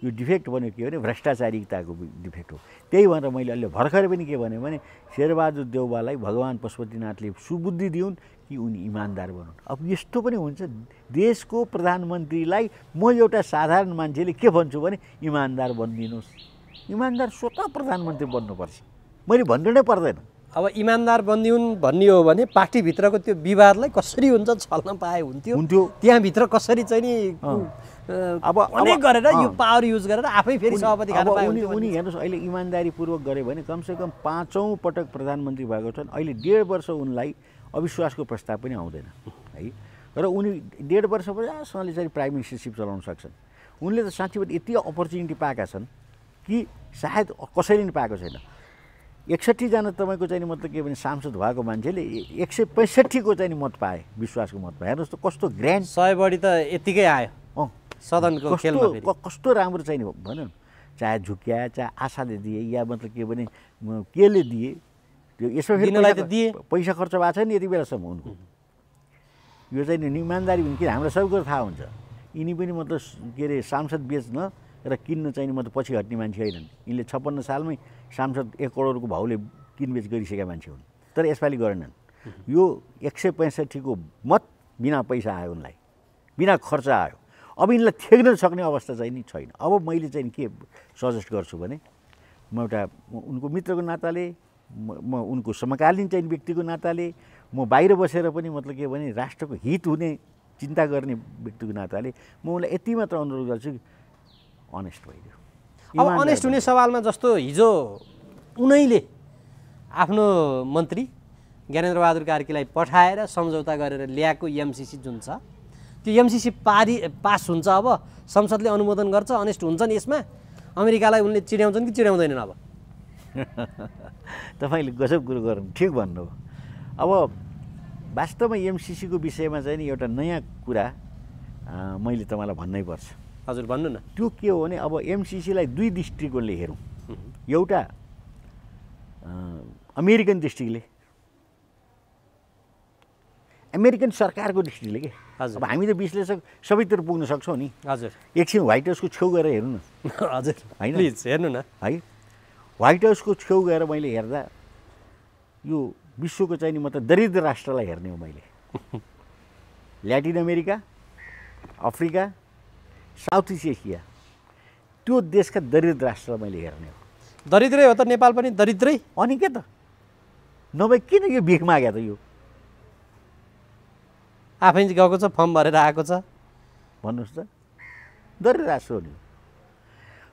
यो डिफेक्ट भनेको के हो भने भ्रष्टाचारिताको डिफेक्ट हो। त्यही भएर मैले अहिले भर्खर पनि के भने शेरबहादुर देउवालाई भगवान् पशुपतिनाथले सुबुद्धि दिउन् कि उनी इमान्दार बनुन्। अब यस्तो पनि हुन्छ, देशको प्रधानमन्त्रीलाई म एउटा साधारण मान्छेले के भन्छु भने इमान्दार बनिदिनुहोस्। इमान्दार स्वतः प्रधानमन्त्री बन्नुपर्छ, मैले भन्नु नै पर्दैन। अब इमान्दार बनिदिउन् भन्ने हो भने पार्टीभित्रको त्यो विवादलाई कसरी हुन्छ छल्न पाए हुन्थ्यो, त्यहाँभित्र कसरी चाहिँ नि अब अनेक गरेर यो पावर युज गरेर आफै फेरि सभापति खान पाए हुन्थ्यो। उनी हेर्नुहोस्, अहिले इमान्दारीपूर्वक गरे भने कमसेकम 5औं पटक प्रधानमन्त्री भएको छन्। अहिले 1.5 वर्ष उनलाई अविश्वासको प्रस्ताव पनि आउँदैन है। र उनी 1.5 वर्षपछि चाहिँ प्राइम मिनिस्टरसिप चलाउन सक्छन्। उनले त साँच्चै पनि यति अपर्च्युनिटी पाएका छन् कि सायद कसैले पनि पाएको छैन। 61 जना तपाईँको चाहिँ मतलब के भने सांसद भएको मान्छेले 165 को चाहिँ मत पाए, विश्वासको मत पाए। हेर्नुहोस् त कस्तो ग्रान्ड, 100 बढी त यतिकै आयो सदनको खेलमा। कस्तो राम्रो चाहिँ भनौँ, चाहे झुक्या चाहे आशाले दिए या मतलब के भने केले दिए, त्यो यसमा पैसा खर्च भएको छ नि यति बेलासम्म उनको। यो चाहिँ नि इमान्दारी भने किन हामीलाई सबै कुरो थाहा हुन्छ। यिनी पनि मतलब के अरे सांसद बेच्न र किन्न चाहिँ मतलब पछि हट्ने मान्छे होइनन्। यिनले 56 सालमै सांसद 1 करोडको भाउले किनबेच गरिसकेका मान्छे हुन्, तर यसपालि गरेनन्। यो 165 को मत बिना पैसा आयो उनलाई, बिना खर्च आयो। अब यिनलाई थेग्न सक्ने अवस्था चाहिँ नि छैन। अब मैले चाहिँ के सजेस्ट गर्छु भने म एउटा उनको मित्रको नाताले, म उनको समकालीन चाहिँ व्यक्तिको नाताले, म बाहिर बसेर पनि मतलब के भने राष्ट्रको हित हुने चिन्ता गर्ने व्यक्तिको नाताले म उनलाई यति मात्र अनुरोध गर्छु कि अनेस्ट भइदियो। अब अनेस्ट हुने सवालमा जस्तो हिजो उनैले आफ्नो मन्त्री ज्ञानेन्द्र बहादुर कार्कीलाई पठाएर सम्झौता गरेर ल्याएको एमसिसी जुन छ, त्यो एमसिसी पास हुन्छ, अब संसदले अनुमोदन गर्छ, अनेस्ट हुन्छन् यसमा? अमेरिकालाई उनले चिड्याउँछन् कि चिड्याउँदैनन्? अब तपाईँले गजब कुरो गर्नु, ठिक भन्नु। अब वास्तवमा एमसिसीको विषयमा चाहिँ नि एउटा नयाँ कुरा मैले तपाईँलाई भन्नै पर्छ। हजुर भन्नु न। त्यो के हो भने अब एमसिसीलाई 2 दृष्टिकोणले हेरौँ। एउटा अमेरिकन दृष्टिले, अमेरिकन सरकारको दृष्टिले के। अब हामी त विश्लेषक सबैतिर पुग्न सक्छौँ नि। हजुर, एकछिन व्हाइट हाउसको छेउ गएर हेर्नु न। हजुर होइन, प्लिज हेर्नु न है। व्हाइट हाउसको छेउ गएर मैले हेर्दा यो विश्वको चाहिँ नि मतलब दरिद्र राष्ट्रलाई हेर्ने हो मैले। Latin America, Africa, south east Asia, त्यो देशका दरिद्र राष्ट्र मैले हेर्ने हो। दरिद्रै हो त नेपाल पनि दरिद्रै? अनि के त, नभए किन यो भिख माग्या त? यो आफै गएको छ, फर्म भरेर आएको छ, भन्नुहोस् त, दरिद्र राष्ट्र हो नि।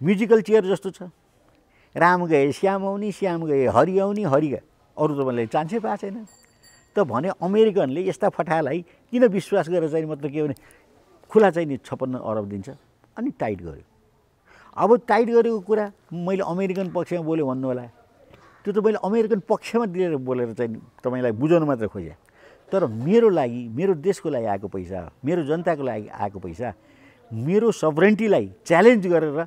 म्युजिकल चेयर जस्तो छ। राम गए श्याम आउने, श्याम गए हरि आउने, हरि गए, अरू त मैले चान्सै पाएको छैन। त भने अमेरिकनले यस्ता फटालाई किन विश्वास गरेर चाहिँ मतलब के भने खुला चाहिँ नि 56 अरब दिन्छ अनि टाइट गर्यो। अब टाइट गरेको कुरा मैले अमेरिकन पक्षमा बोल्यो भन्नु होला, त्यो त मैले अमेरिकन पक्षमा दिएर बोलेर चाहिँ तपाईँलाई बुझाउनु मात्र खोजेँ। तर मेरो लागि, मेरो देशको लागि आएको पैसा, मेरो जनताको लागि आएको पैसा, मेरो सभरेन्टीलाई च्यालेन्ज गरेर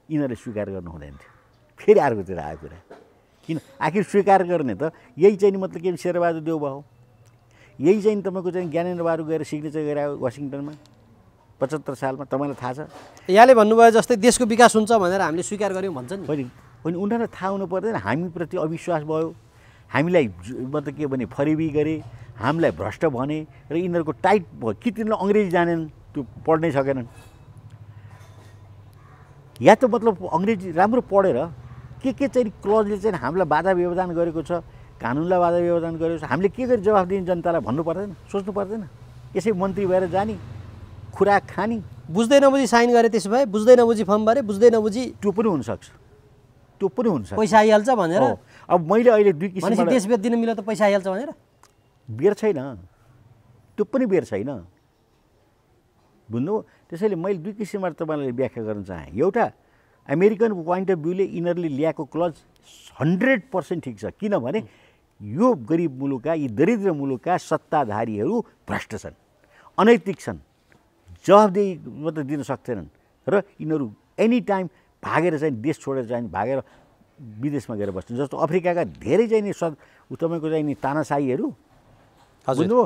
यिनीहरूले स्वीकार गर्नु हुँदैन थियो। फेरि अर्कोतिर आएको कुरा किन आखिर स्वीकार गर्ने त यही चाहिँ मतलब के शेरबहादुर देउबा हो। यही चाहिँ तपाईँको चाहिँ ज्ञानेन्द्र बहादुर गएर सिग्नेचर गरायो वासिङटनमा 75 सालमा। तपाईँलाई थाहा छ यहाँले भन्नुभयो जस्तै देशको विकास हुन्छ भनेर हामीले स्वीकार गऱ्यौँ भन्छ नि। होइन होइन, उनीहरूलाई थाहा हुनु पर्दैन हामीप्रति अविश्वास भयो, हामीलाई मतलब के भने फरेबी गरे, हामीलाई भ्रष्ट भने र यिनीहरूको टाइट भयो कि तिनीहरूलाई अङ्ग्रेजी जानेन, त्यो पढ्नै सकेनन्, या त मतलब अङ्ग्रेजी राम्रो पढेर के चाहिँ क्लजले चाहिँ हामीलाई बाधा व्यवधान गरेको छ, कानुनलाई बाधा व्यवधान गरेको छ, हामीले के गरी जवाफ दिने जनतालाई भन्नु पर्दैन, सोच्नु पर्दैन। यसै मन्त्री भएर जाने, खुराक खाने, बुझ्दै नबुझी साइन गरे, त्यसो भए बुझ्दै नबुझी फर्म भरे, बुझ्दै नबुझी त्यो पनि हुनसक्छ, त्यो पनि हुनसक्छ। पैसा आइहाल्छ भनेर। अब मैले अहिले दुई किसिमबाट देश बेच्दिन मिल्यो त पैसा आइहाल्छ भनेर बेर छैन, त्यो पनि बेर छैन, बुझ्नु। त्यसैले मैले दुई किसिमबाट तपाईँलाई व्याख्या गर्न चाहेँ। एउटा अमेरिकन पोइन्ट अफ भ्यूले यिनीहरूले ल्याएको क्लज 100% ठिक छ, किनभने यो गरिब मुलुकका, यी दरिद्र मुलुकका सत्ताधारीहरू भ्रष्ट छन्, अनैतिक छन्, जवाफदेही मात्र दिन सक्दैनन् र यिनीहरू एनी टाइम भागेर चाहिँ देश छोडेर चाहिँ भागेर विदेशमा गएर बस्छन्। जस्तो अफ्रिकाका धेरै चाहिँ नि तपाईँको चाहिँ नि तानाशाहीहरू बुझ्नुभयो,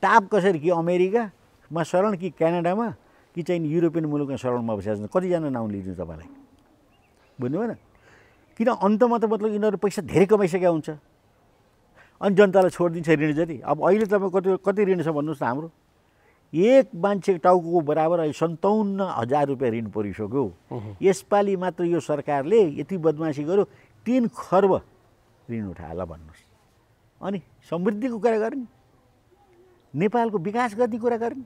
टाप कसरी कि अमेरिकामा शरण कि क्यानाडामा कि चाहिँ युरोपियन मुलुकमा शरणमा बसेका छन्, कतिजना नाउँ लिनु तपाईँलाई, बुझ्नु भएन। किन अन्तमा त मतलब यिनीहरू पैसा धेरै कमाइसकेका हुन्छ अनि जनतालाई छोडिदिन्छ ऋण जति। अब अहिले तपाईँ कति ऋण छ भन्नुहोस् न, हाम्रो एक मान्छे टाउको बराबर अहिले 57,000 रुपियाँ ऋण परिसक्यो। यसपालि मात्र यो सरकारले यति बदमासी गर्यो 3 खर्ब ऋण उठाएला भन्नुहोस्, अनि समृद्धिको कुरा गर्ने, नेपालको विकास गर्ने कुरा गर्ने,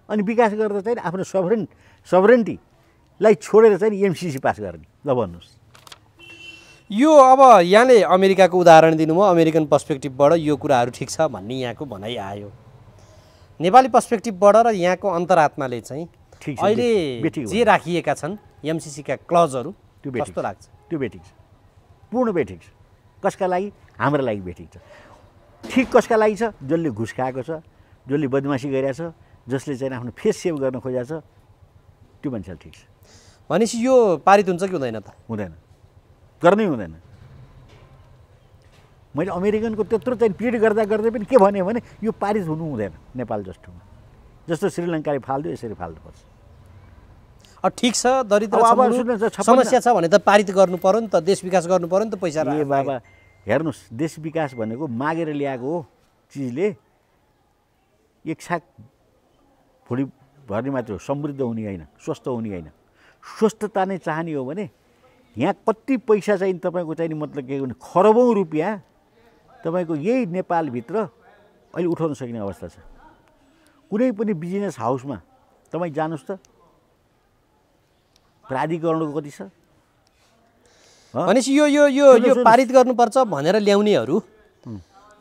अनि विकास गर्दा चाहिँ आफ्नो सभरेन्टीलाई छोडेर चाहिँ एमसिसी पास गर्ने, ल भन्नुहोस्। यो अब यहाँले अमेरिकाको उदाहरण दिनुभयो, अमेरिकन पर्सपेक्टिभबाट यो कुराहरू ठिक छ भन्ने यहाँको भनाइ आयो। नेपाली पर्सपेक्टिभबाट र यहाँको अन्तरात्माले चाहिँ अहिले जे राखिएका छन् एमसिसीका क्लजहरू त्यो कस्तो लाग्छ? त्यो बेठिक छ, पूर्ण बेठिक छ। कसका लागि? हाम्रो लागि बेठिक छ। ठिक कसका लागि छ? जसले घुस खाएको छ, जसले बदमासी गरेको छ, जसले चाहिँ आफ्नो फेस सेभ गर्न खोजेको छ, त्यो मान्छेलाई ठिक छ। भनेपछि यो पारित हुन्छ कि हुँदैन त? हुँदैन, गर्नै हुँदैन। मैले अमेरिकनको त्यत्रो चाहिँ पिड गर्दा पनि के भने यो पारित हुनु हुँदैन नेपाल जस्तोमा, जस्तो श्रीलङ्काले फाल्दियो यसरी फाल्नुपर्छ। ठिक छ, दरिद्र समस्या छ भने त पारित गर्नु पर्यो नि त, देश विकास गर्नु पर्यो नि त। पैसा ए बाबा हेर्नुहोस्, देश विकास भनेको मागेर ल्याएको हो चिजले एक साग भुँडी भर्ने मात्र हो, समृद्ध हुने होइन, स्वस्थ हुने होइन। स्वस्थता नै चाहने हो भने यहाँ कति पैसा चाहिँ तपाईँको चाहिँ मतलब के भने खरबौँ रुपियाँ तपाईँको यही नेपालभित्र अहिले उठाउन सकिने अवस्था छ। कुनै पनि बिजनेस हाउसमा तपाईँ जानुहोस् त, प्राधिकरणको कति छ। भनेपछि यो यो यो यो पारित गर्नुपर्छ भनेर ल्याउनेहरू,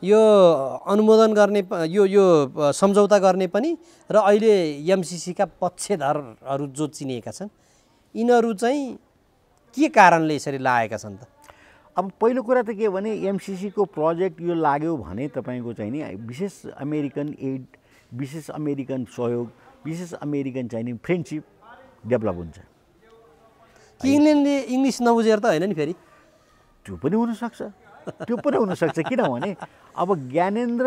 यो अनुमोदन गर्ने, यो यो सम्झौता गर्ने पनि र अहिले एमसिसीका पक्षधरहरू जो चिनिएका छन् यिनीहरू चाहिँ के कारणले यसरी लागेका छन् त? अब पहिलो कुरा त के भने एमसिसीको प्रोजेक्ट यो लाग्यो भने तपाईँको चाहिँ नि विशेष अमेरिकन एड, विशेष अमेरिकन सहयोग, विशेष अमेरिकन चाहिँ नि फ्रेन्डसिप डेभलप हुन्छ। कि इङ्ग्ल्यान्डले इङ्ग्लिस नबुझेर त होइन नि? फेरि त्यो पनि हुनसक्छ, त्यो पनि हुनसक्छ। किनभने अब ज्ञानेन्द्र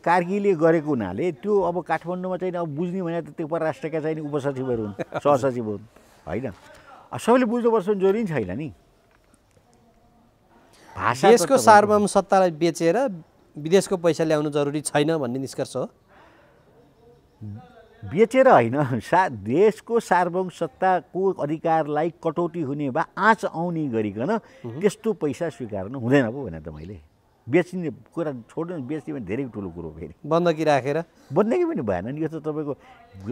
कार्कीले गरेको हुनाले त्यो अब काठमाडौँमा चाहिँ अब बुझ्ने भने त त्यो परराष्ट्रका चाहिँ उपसचिवहरू हुन्, सहसचिव हुन्, होइन? सबैले बुझ्नुपर्छ जरुरी छैन नि। भाषा देशको सार्वभौम सत्तालाई बेचेर विदेशको पैसा ल्याउनु जरुरी छैन भन्ने निष्कर्ष हो। बेचेर होइन, देशको सार्वभौम सत्ताको अधिकारलाई कटौती हुने वा आँच आउने गरिकन त्यस्तो पैसा स्वीकार्नु हुँदैन पो भने त मैले बेच्ने कुरा छोड्नु, बेच्ने भने धेरै ठुलो कुरो फेरि बन्दकी राखेर बन्दकी पनि भएन नि। यो त तपाईँको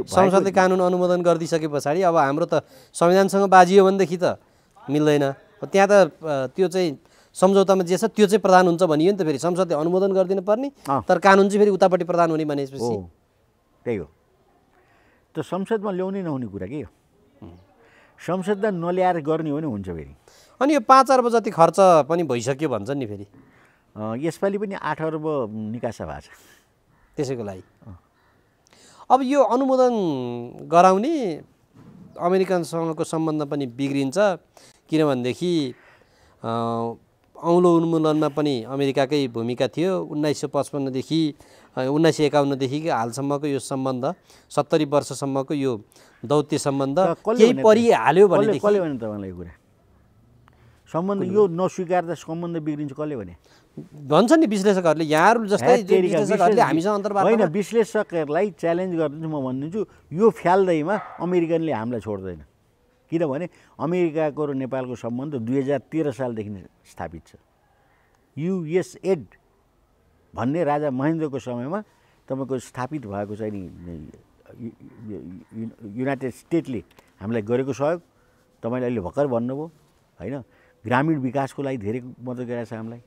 संसदले कानुन अनुमोदन गरिदिइसके पछाडि अब हाम्रो त संविधानसँग बाजियो भनेदेखि त मिल्दैन। त्यहाँ त त्यो चाहिँ सम्झौतामा जे छ त्यो चाहिँ प्रधान हुन्छ भनियो नि त। फेरि संसदले अनुमोदन गरिदिनु पर्ने, तर कानुन चाहिँ फेरि उतापट्टि प्रधान हुने भनेपछि हो, त्यही हो। त संसदमा ल्याउनै नहुने कुरा के हो, संसदलाई नल्याएर गर्ने हो भने हुन्छ फेरि। अनि यो 5 अर्ब जति खर्च पनि भइसक्यो भन्छन् नि फेरि। यसपालि पनि 8 अर्ब निकासा भएको छ त्यसैको लागि। अब यो अनुमोदन गराउने अमेरिकनसँगको सम्बन्ध पनि बिग्रिन्छ, किनभनेदेखि औँलो उन्मूलनमा पनि अमेरिकाकै भूमिका थियो। 1955 देखि 1951 देखि हालसम्मको यो सम्बन्ध 70 वर्षसम्मको यो दौत्य सम्बन्ध केही परिहाल्यो भनेदेखि कसले भने तपाईँलाई कुरा सम्बन्ध यो नस्वीकार्दा सम्बन्ध बिग्रिन्छ कसले भने भन्छ नि विश्लेषकहरूले। यहाँहरू जस्तै विश्लेषकहरूले हामीसँग अन्तर्वार्ता होइन, विश्लेषकहरूलाई च्यालेन्ज गरिदिन्छु म भनिदिन्छु, यो फ्याल्दैमा अमेरिकनले हामीलाई छोड्दैन। किनभने अमेरिकाको र नेपालको सम्बन्ध 2013 सालदेखि स्थापित छ। युएसएड भन्ने राजा महेन्द्रको समयमा तपाईँको स्थापित भएको चाहिँ नि युनाइटेड स्टेटले हामीलाई गरेको सहयोग तपाईँले अहिले भर्खर भन्नुभयो होइन। ग्रामीण विकासको लागि धेरै मद्दत गरेको छ हामीलाई।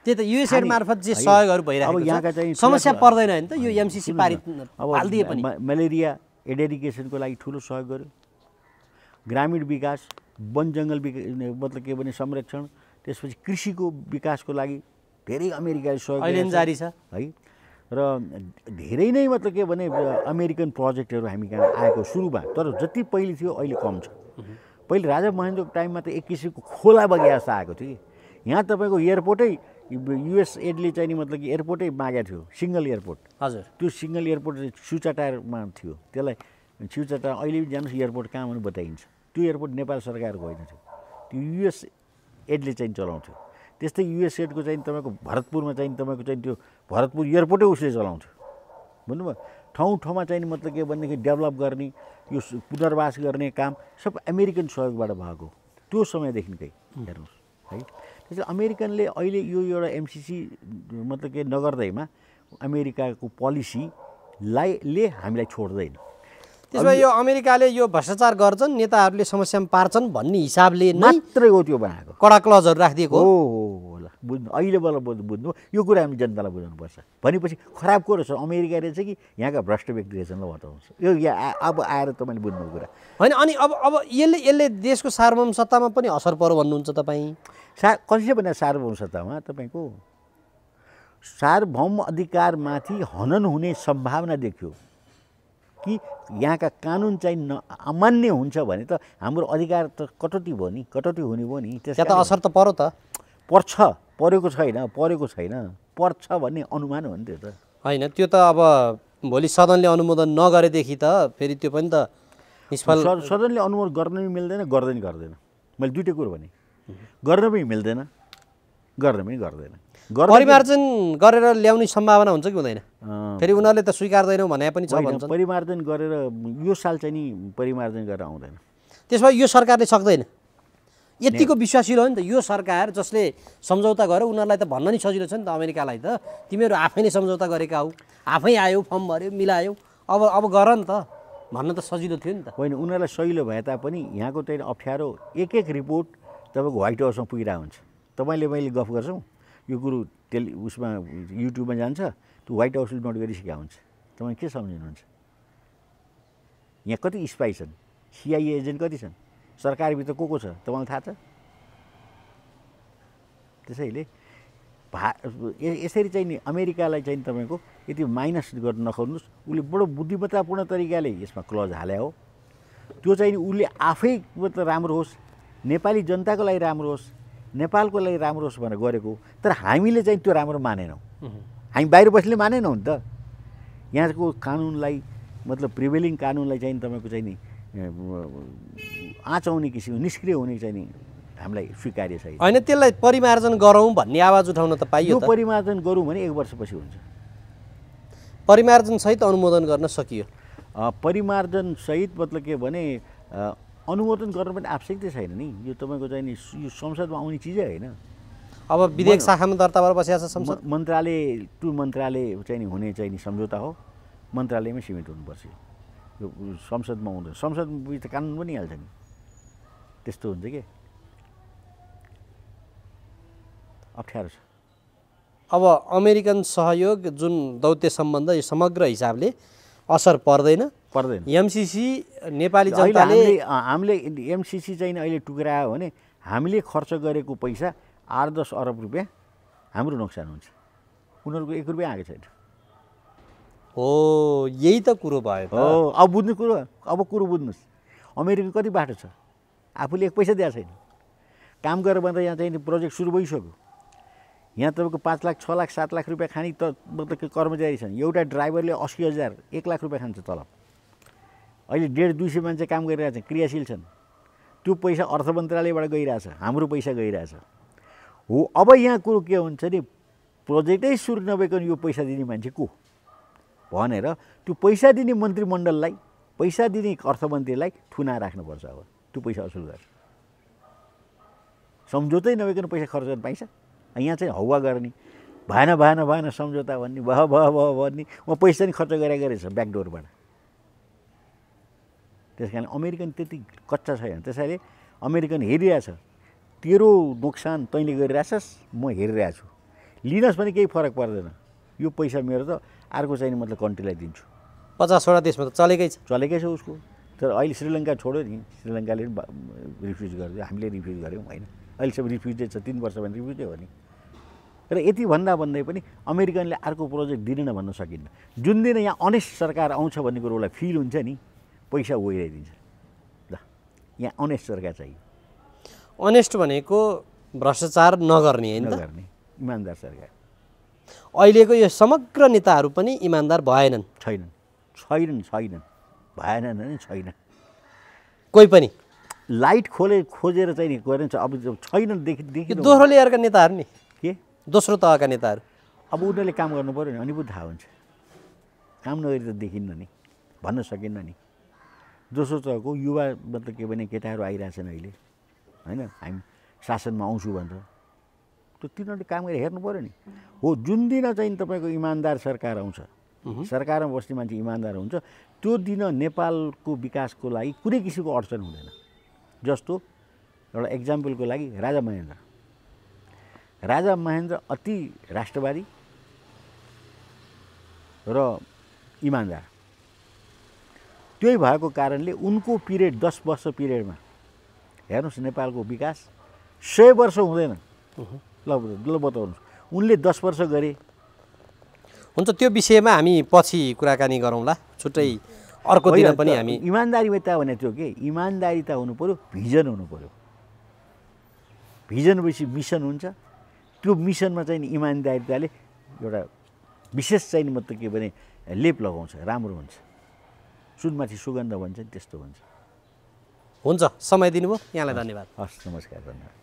त्यही त युएसएड मार्फत जे सहयोगहरू भइरहेको छ समस्या पर्दैन नि त। यो एमसिसी पारित हालिदिए पनि मलेरिया एडेडिकेसनको लागि ठुलो सहयोग गर्यो। ग्रामीण विकास, वन जङ्गल मतलब के भने संरक्षण, त्यसपछि कृषिको विकासको लागि धेरै अमेरिकाले सहयोग अहिले जारी छ है। र धेरै नै मतलब के भने अमेरिकन प्रोजेक्टहरू हामी कहाँ आएको सुरुमा, तर जति पहिले थियो अहिले कम छ। पहिले राजा महेन्द्रको टाइममा त एक किसिमको खोला बगे जस्तो आएको थियो कि यहाँ तपाईँको एयरपोर्टै युएसएडले चाहिँ नि मतलब कि एयरपोर्टै मागेको थियो, सिङ्गल एयरपोर्ट। हजुर, त्यो सिङ्गल एयरपोर्ट स्युचाटारमा थियो। त्यसलाई स्युचाटा अहिले पनि जानुहोस् एयरपोर्ट कहाँ भने बताइन्छ। त्यो एयरपोर्ट नेपाल सरकारको होइन थियो, त्यो युएसएडले चाहिँ चलाउँथ्यो। त्यस्तै युएसएडको चाहिँ तपाईँको भरतपुरमा चाहिँ तपाईँको चाहिँ त्यो भरतपुर एयरपोर्टै उसले चलाउँथ्यो भन्नुभयो। ठाउँ ठाउँमा चाहिँ मतलब के भनेदेखि डेभलप गर्ने, यो पुनर्वास गर्ने काम सब अमेरिकन सहयोगबाट भएको त्यो समयदेखिकै हेर्नुहोस् है। त्यसले अमेरिकनले अहिले यो एउटा एमसिसी मतलब के नगर्दैमा अमेरिकाको पोलिसीले हामीलाई छोड्दैन। त्यसमा यो अमेरिकाले यो भ्रष्टाचार गर्छन्, नेताहरूले समस्यामा पार्छन् भन्ने हिसाबले मात्रै हो त्यो बनाएको, कडा क्लजहरू राखिदिएको हो होला। बुझ्नु अहिले बल्ल बुझ्नु, यो कुरा हामी जनतालाई बुझाउनुपर्छ। भनेपछि खराब कुरो छ अमेरिका रहेछ कि यहाँका भ्रष्ट व्यक्ति रहेछन् ल बताउँछ। यो अब आएर तपाईँले बुझ्नु कुरा होइन। अनि अब यसले देशको सार्वभौम सत्तामा पनि असर पर्यो भन्नुहुन्छ तपाईँ? कसले भने सार्वभौम सत्तामा तपाईँको सार्वभौम अधिकारमाथि हनन हुने सम्भावना देख्यो कि यहाँका कानुन चाहिँ अमान्य हुन्छ भने त हाम्रो अधिकार त कटौती भयो नि, कटौती हुने भयो नि। त्यहाँ त असर त पर्यो त, परेको छैन पर्छ भन्ने अनुमान हो नि त्यो त। होइन, त्यो त अब भोलि सदनले अनुमोदन नगरेदेखि त फेरि त्यो पनि त निष्फल। सदनले अनुमोदन गर्न पनि मिल्दैन, गर्दैन। मैले दुइटै कुरो भने, गर्न पनि मिल्दैन, गर्न पनि गर्दैन। परिमार्जन गरेर ल्याउने सम्भावना हुन्छ कि हुँदैन? फेरि उनीहरूले त स्वीकार्दैनौँ भने पनि छ भन्छन्। परिमार्जन गरेर यो साल चाहिँ नि परिमार्जन गरेर आउँदैन। त्यसो भए यो सरकारले सक्दैन? यतिको विश्वासिलो हो नि त यो सरकार, जसले सम्झौता गर्यो उनीहरूलाई त भन्न नि सजिलो छ नि त अमेरिकालाई त, तिमीहरू आफै नै सम्झौता गरेका हौ, आफै आयो, फर्म भर्यो, मिलायो, अब गर नि त भन्न त सजिलो थियो नि त। होइन, उनीहरूलाई सजिलो भए तापनि यहाँको चाहिँ अप्ठ्यारो एक रिपोर्ट तपाईँको व्हाइट हाउसमा पुगिरहेको हुन्छ। तपाईँले मैले गफ गर्छौँ, यो कुरो उसमा युट्युबमा जान्छ, त्यो व्हाइट हाउसले नोट गरिसकेका हुन्छ। तपाईँ के सम्झिनुहुन्छ? यहाँ कति स्पाई छन्, सिआइए एजेन्ट कति छन्, सरकारभित्र को छ तपाईँलाई थाहा छ? त्यसैले यसरी चाहिँ नि अमेरिकालाई चाहिँ तपाईँको यति माइनस गर्न नखोज्नुहोस्। उसले बडो बुद्धिमत्तापूर्ण तरिकाले यसमा क्लज हाले हो। त्यो चाहिँ नि उसले आफै मतलब राम्रो होस्, नेपाली जनताको लागि राम्रो होस्, नेपालको लागि राम्रो होस् भनेर गरेको। तर हामीले चाहिँ त्यो राम्रो मानेनौँ, हामी बाहिर बस्ने मानेनौँ नि त। यहाँको कानुनलाई मतलब प्रिभेलिङ कानुनलाई चाहिँ तपाईँको चाहिँ नि आँच आउने किसिम निष्क्रिय हुने चाहिँ नि हामीलाई स्वीकार्य छैन। होइन, त्यसलाई परिमार्जन गरौँ भन्ने आवाज उठाउन त पाइयो। यो परिमार्जन गरौँ भने 1 वर्षपछि हुन्छ। परिमार्जन सहित अनुमोदन गर्न सकियो। परिमार्जन सहित मतलब के भने अनुमोदन गर्न पनि आवश्यकता छैन नि। यो तपाईँको चाहिँ नि यो संसदमा आउने चिजै होइन। अब विधेयक शाखामा दर्ता भएर बसिरहेको छ संसद। मन्त्रालय टु मन्त्रालय चाहिँ नि हुने चाहिँ नि सम्झौता हो, मन्त्रालयमै सीमित हुनुपर्छ यो संसदमा हुँदैन। संसदमा त कानुन पनि हाल्छ नि, त्यस्तो हुन्छ कि अप्ठ्यारो छ। अब अमेरिकन सहयोग जुन दौत्य सम्बन्ध यो समग्र हिसाबले असर पर्दैन। एमसिसी नेपाली जनताले हामीले एमसिसी चाहिँ अहिले टुक्रायो भने हामीले खर्च गरेको पैसा 8-10 अरब रुपियाँ हाम्रो नोक्सान हुन्छ, उनीहरूको 1 रुपियाँ आएको छैन। हो यही त कुरो भयो त। हो अब बुझ्नु कुरो, अब कुरो बुझ्नुहोस्, अमेरिका कति बाटो छ, आफूले 1 पैसा दिएको छैन, काम गरेर भन्दा यहाँ चाहिँ प्रोजेक्ट सुरु भइसक्यो। यहाँ तपाईँको 5 लाख 6 लाख 7 लाख रुपियाँ खाने त मतलब कर्मचारी छन्, एउटा ड्राइभरले 80,000 1 लाख रुपियाँ खान्छ तलब। अहिले 150-200 मान्छे काम गरिरहेछ, क्रियाशील छन्, त्यो पैसा अर्थ मन्त्रालयबाट गइरहेछ, हाम्रो पैसा गइरहेछ। हो अब यहाँ कुरो के हुन्छ नि, प्रोजेक्टै सुरु नभइकन यो पैसा दिने मान्छे को भनेर त्यो पैसा दिने मन्त्रीमण्डललाई, पैसा दिने अर्थमन्त्रीलाई थुना राख्नुपर्छ। अब त्यो पैसा असुल गर्छ, सम्झौतै नभइकन पैसा खर्च गर्न पाइन्छ? यहाँ चाहिँ हौवा गर्ने, भएन सम्झौता भन्ने, भयो भन्ने, म पैसा नि खर्च गरेछ ब्याकडोरबाट। त्यस कारण अमेरिकन त्यति कच्चा छैन। त्यसैले अमेरिकन हेरिरहेछ, तेरो नोक्सान तैँले गरिरहेछस्, म हेरिरहेको छु, लिनुहोस् भने केही फरक पर्दैन, यो पैसा मेरो त अर्को चाहिँ मतलब कन्ट्रीलाई दिन्छु। 50वटा देशमा त चलेकै छ उसको। तर अहिले श्रीलङ्का छोड्यो नि, श्रीलङ्काले रिफ्युज गरिदियो, हामीले रिफ्युज गऱ्यौँ होइन, अहिलेसम्म रिफ्युजै छ, 3 वर्ष भने रिफ्युजै हो नि। र यति भन्दै पनि अमेरिकनले अर्को प्रोजेक्ट दिँदैन भन्न सकिन्न। जुन दिन यहाँ अनेस्ट सरकार आउँछ भन्ने कुरो उसलाई फिल हुन्छ नि, पैसा ओइराइदिन्छ। ल यहाँ अनेस्ट सरकार चाहियो। अनेस्ट भनेको भ्रष्टाचार नगर्ने हैन त, नगर्ने इमानदार सरकार। अहिलेको यो समग्र नेताहरू पनि इमानदार भएनन्। छैनन्, भएनन् नि, छैन। कोही पनि लाइट खोजेर चाहिँ नि गरेन, अब छैन देखि दोस्रो लेयरका नेताहरू नि, के दोस्रो तहका नेताहरू। अब उनीहरूले काम गर्नु पऱ्यो नि, अनि पो थाहा हुन्छ। काम नगरी त देखिन्न नि, भन्न सकिन्न नि। दोस्रो तहको युवा मतलब के भने केटाहरू आइरहेछन् अहिले होइन, हामी शासनमा आउँछु भन्छ, त्यो तिनीहरूले काम गरेर हेर्नु पऱ्यो नि। हो जुन दिन चाहिँ तपाईँको इमानदार सरकार आउँछ, सरकारमा बस्ने मान्छे इमानदार हुन्छ, त्यो दिन नेपालको विकासको लागि कुनै किसिमको अडचन हुँदैन। जस्तो एउटा एक्जाम्पलको लागि राजा महेन्द्र अति राष्ट्रवादी र इमानदार, त्यही भएको कारणले उनको पिरियड 10 वर्ष पिरियडमा हेर्नुहोस् नेपालको विकास 100 वर्ष हुँदैन। ल बताउनुहोस्, उनले 10 वर्ष गरे। हुन्छ त्यो विषयमा हामी पछि कुराकानी गरौँला, छुट्टै अर्को दिन पनि हामी। इमानदारीता भने त्यो के, इमानदारीता हुनु पऱ्यो, भिजन हुनु पऱ्यो। भिजनपछि मिसन हुन्छ, त्यो मिसनमा चाहिँ इमानदारीताले एउटा विशेष चाहिँ मतलब के भने लेप लगाउँछ, राम्रो हुन्छ। सुनमाथि सुगन्ध भन्छ नि, त्यस्तो हुन्छ। हुन्छ, समय दिनुभयो, यहाँलाई धन्यवाद। हस्, नमस्कार, धन्यवाद।